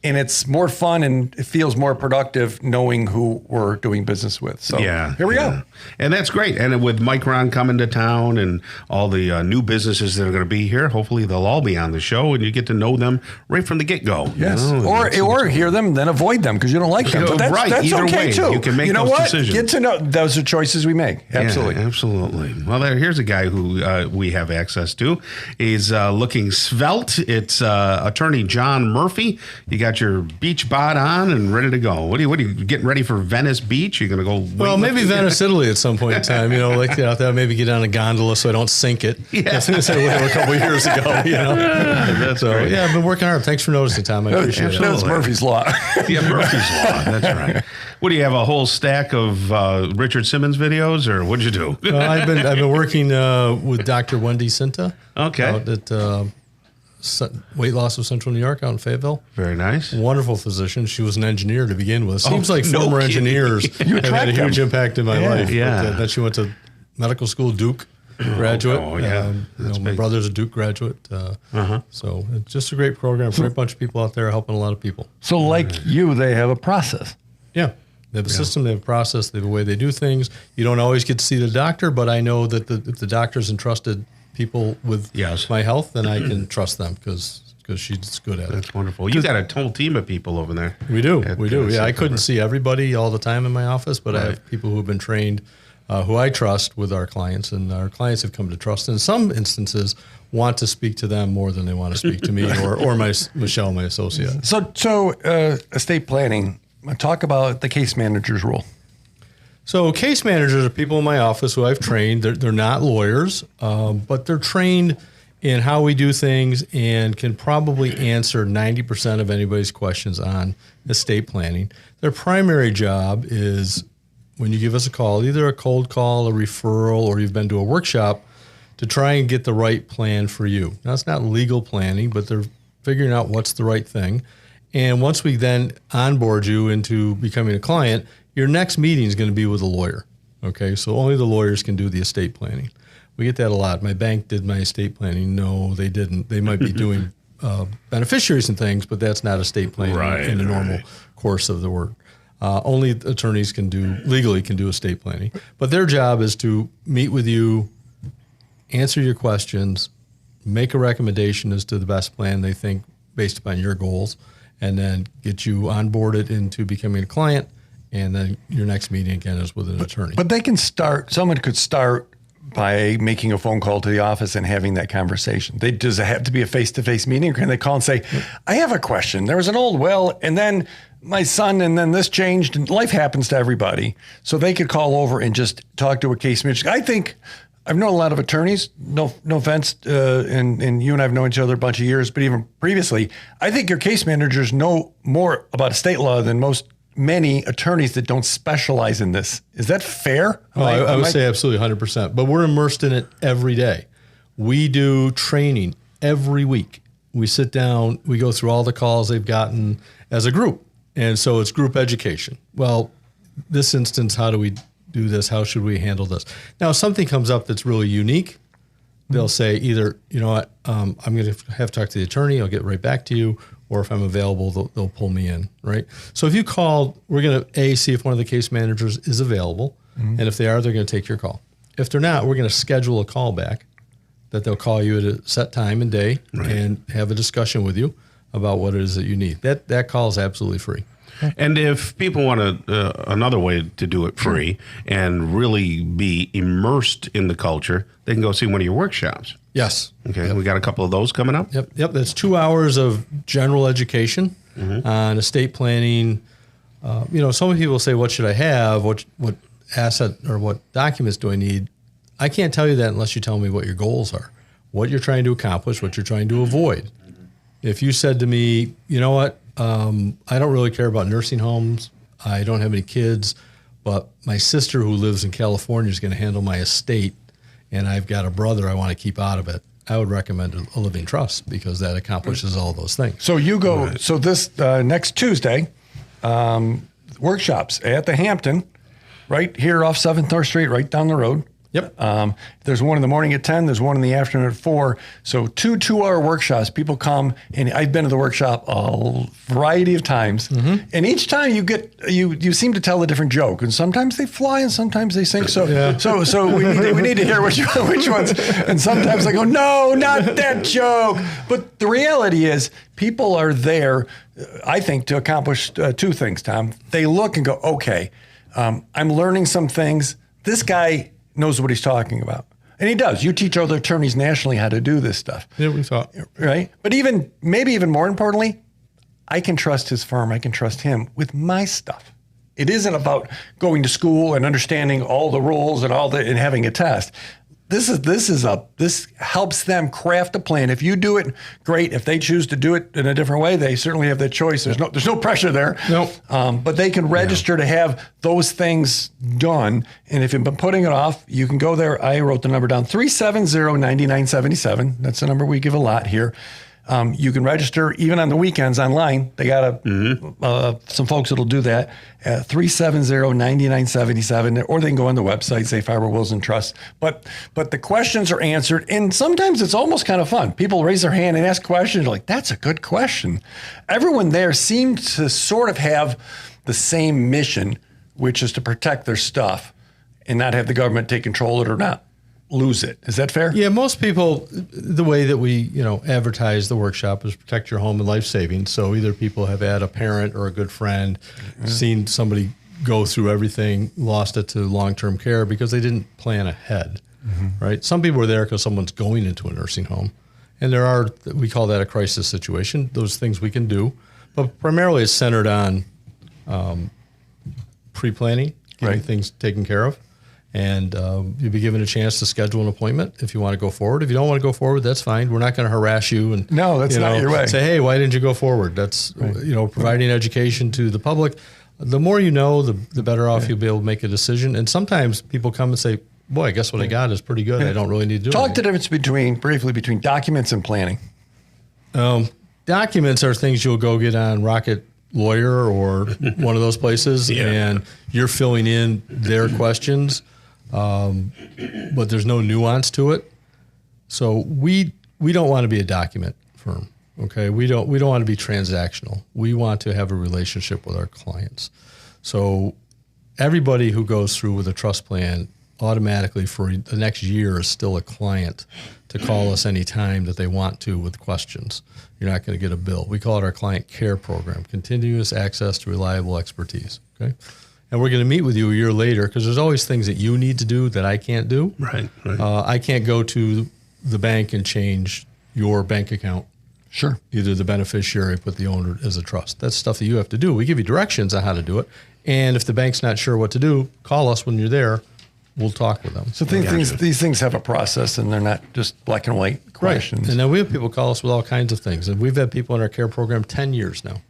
And it's more fun and it feels more productive knowing who we're doing business with. So here we go. And that's great. And with Micron coming to town and all the new businesses that are going to be here, hopefully they'll all be on the show and you get to know them right from the get-go. Yes. You know? Or hear them, then avoid them because you don't like them. But that's Either okay way, too. you can make those decisions. Get to know. Those are choices we make. Absolutely. Yeah, absolutely. Well, here's a guy who we have access to. He's looking svelte. It's Attorney John Murphy. You got your beach bod on and ready to go. What are you getting ready for Venice Beach? You're going to go? Well, maybe Venice, Italy at some point in time. Get out there, maybe get on a gondola so I don't sink it. Yeah. As I said a couple of years ago. That's great. I've been working hard. Thanks for noticing, Tom. I appreciate it. That's Murphy's Law. Yeah, Murphy's Law. That's right. What do you have? A whole stack of Richard Simmons videos, or what'd you do? I've been working with Dr. Wendy Cinta. Okay. Out at Weight Loss of Central New York out in Fayetteville. Very nice. Wonderful physician. She was an engineer to begin with. Seems like no former kidding. engineers have had a huge impact in my life. Yeah. But, then she went to medical school, Duke graduate. Oh, yeah. My brother's a Duke graduate. So it's just a great program. Great bunch of people out there helping a lot of people. So like you, they have a process. Yeah. They have a system, they have a process, they have a way they do things. You don't always get to see the doctor, but I know that if the doctor's entrusted people with my health, then I can trust them because she's good at it. That's wonderful. You got a whole team of people over there. We do. Yeah, I couldn't see everybody all the time in my office, but I have people who have been trained, who I trust with our clients, and our clients have come to trust. In some instances, want to speak to them more than they want to speak to me or Michelle, my associate. So estate planning. Talk about the case manager's role. So case managers are people in my office who I've trained. They're not lawyers, but they're trained in how we do things and can probably answer 90% of anybody's questions on estate planning. Their primary job is when you give us a call, either a cold call, a referral, or you've been to a workshop, to try and get the right plan for you. Now, it's not legal planning, but they're figuring out what's the right thing. And once we then onboard you into becoming a client, your next meeting is going to be with a lawyer. Okay, so only the lawyers can do the estate planning. We get that a lot. My bank did my estate planning. No, they didn't. They might be doing beneficiaries and things, but that's not estate planning in the normal course of the work. Only attorneys legally can do estate planning. But their job is to meet with you, answer your questions, make a recommendation as to the best plan they think based upon your goals, and then get you onboarded into becoming a client. And then your next meeting again is with an attorney. But they can start, someone could start by making a phone call to the office and having that conversation. Does it have to be a face-to-face meeting, or can they call and say, I have a question. There was an old well, and then my son, and then this changed, and life happens to everybody. So they could call over and just talk to a case manager. I think I've known a lot of attorneys, no offense, and you and I have known each other a bunch of years, but even previously, I think your case managers know more about state law than many attorneys that don't specialize in this. Is that fair? I would say absolutely 100%, but we're immersed in it every day. We do training every week. We sit down, we go through all the calls they've gotten as a group. And so it's group education. Well, this instance, how do we do this? How should we handle this? Now, if something comes up that's really unique, they'll say either, you know what, I'm going to have to talk to the attorney. I'll get right back to you. Or if I'm available, they'll pull me in, right? So if you call, we're going to, see if one of the case managers is available. And if they are, they're going to take your call. If they're not, we're going to schedule a call back that they'll call you at a set time and day and have a discussion with you about what it is that you need. That call is absolutely free. And if people want another way to do it free and really be immersed in the culture, they can go see one of your workshops. Yes. Okay. Yep. We got a couple of those coming up. Yep. That's 2 hours of general education on estate planning. Some people say, what should I have? What asset or what documents do I need? I can't tell you that unless you tell me what your goals are, what you're trying to accomplish, what you're trying to avoid. If you said to me, you know what, I don't really care about nursing homes. I don't have any kids, but my sister who lives in California is going to handle my estate, and I've got a brother I want to keep out of it. I would recommend a living trust because that accomplishes all those things. So you go, so this next Tuesday, workshops at the Hampton, right here off 7th North Street, right down the road. Yep. There's one in the morning at 10. There's one in the afternoon at 4. So 2 2-hour workshops. People come, and I've been to the workshop a variety of times. And each time you seem to tell a different joke. And sometimes they fly, and sometimes they sink. So we need to hear which ones. And sometimes I go, no, not that joke. But the reality is, people are there, I think, to accomplish 2 things. Tom, they look and go, okay, I'm learning some things. This guy knows what he's talking about. And he does. You teach other attorneys nationally how to do this stuff. Yeah, we thought. Right? But maybe even more importantly, I can trust his firm. I can trust him with my stuff. It isn't about going to school and understanding all the rules and and having a test. This helps them craft a plan. If you do it, great. If they choose to do it in a different way, they certainly have that choice. There's no pressure there. Nope. But they can register to have those things done. And if you've been putting it off, you can go there. I wrote the number down, 370-9977. That's the number we give a lot here. You can register even on the weekends online. They got some folks that'll do that at 370-9977, or they can go on the website, Safe Harbor Wills and Trusts. But the questions are answered, and sometimes it's almost kind of fun. People raise their hand and ask questions. You're like, that's a good question. Everyone there seems to sort of have the same mission, which is to protect their stuff and not have the government take control of it or not lose it. Is that fair? Yeah, most people, the way that we, advertise the workshop is protect your home and life savings. So either people have had a parent or a good friend, seen somebody go through everything, lost it to long-term care because they didn't plan ahead, right? Some people are there because someone's going into a nursing home. And we call that a crisis situation, those things we can do. But primarily it's centered on pre-planning, getting things taken care of. And you'll be given a chance to schedule an appointment if you want to go forward. If you don't want to go forward, that's fine. We're not going to harass you and that's not your way. Say, hey, why didn't you go forward? That's providing education to the public. The more you know, the better off you'll be able to make a decision. And sometimes people come and say, boy, I guess what I got is pretty good. I don't really need to do Talk the difference between documents and planning. Documents are things you'll go get on Rocket Lawyer or one of those places, and you're filling in their questions. But there's no nuance to it. So we don't want to be a document firm. Okay. We don't want to be transactional. We want to have a relationship with our clients. So everybody who goes through with a trust plan automatically for the next year is still a client to call us anytime that they want to with questions. You're not going to get a bill. We call it our client care program, continuous access to reliable expertise. Okay. and we're going to meet with you a year later because there's always things that you need to do that I can't do. Right. I can't go to the bank and change your bank account. Sure. Either the beneficiary, put the owner as a trust. That's stuff that you have to do. We give you directions on how to do it. And if the bank's not sure what to do, call us when you're there. We'll talk with them. So these things have a process, and they're not just black and white questions. Right. And then we have people call us with all kinds of things. And we've had people in our care program 10 years now.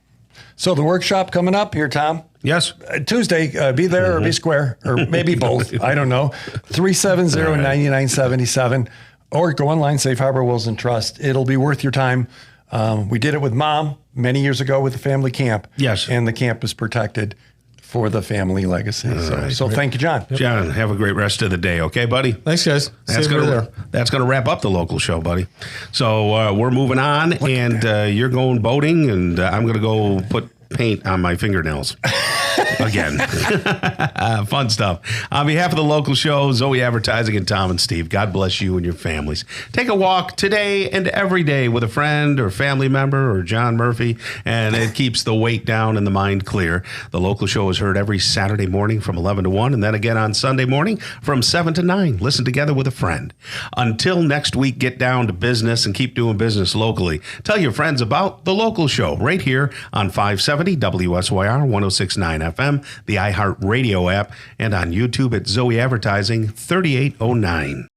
So the workshop coming up here, Tom. Yes. Tuesday, be there or be square, or maybe both. I don't know. 370-9977. Or go online, Safe Harbor Wills and Trust. It'll be worth your time. We did it with Mom many years ago with the family camp. Yes. And the camp is protected for the family legacy. So thank you, John. John, have a great rest of the day. Okay, buddy? Thanks, guys. That's going to wrap up the local show, buddy. So we're moving on, and you're going boating, and I'm going to go put paint on my fingernails. Again. Fun stuff. On behalf of the local show, Zoey Advertising, and Tom and Steve, God bless you and your families. Take a walk today and every day with a friend or family member or John Murphy, and it keeps the weight down and the mind clear. The local show is heard every Saturday morning from 11 to 1, and then again on Sunday morning from 7 to 9. Listen together with a friend. Until next week, get down to business and keep doing business locally. Tell your friends about the local show right here on 570 WSYR 106.9 FM, the iHeart Radio app, and on YouTube at Zoey Advertising 3809.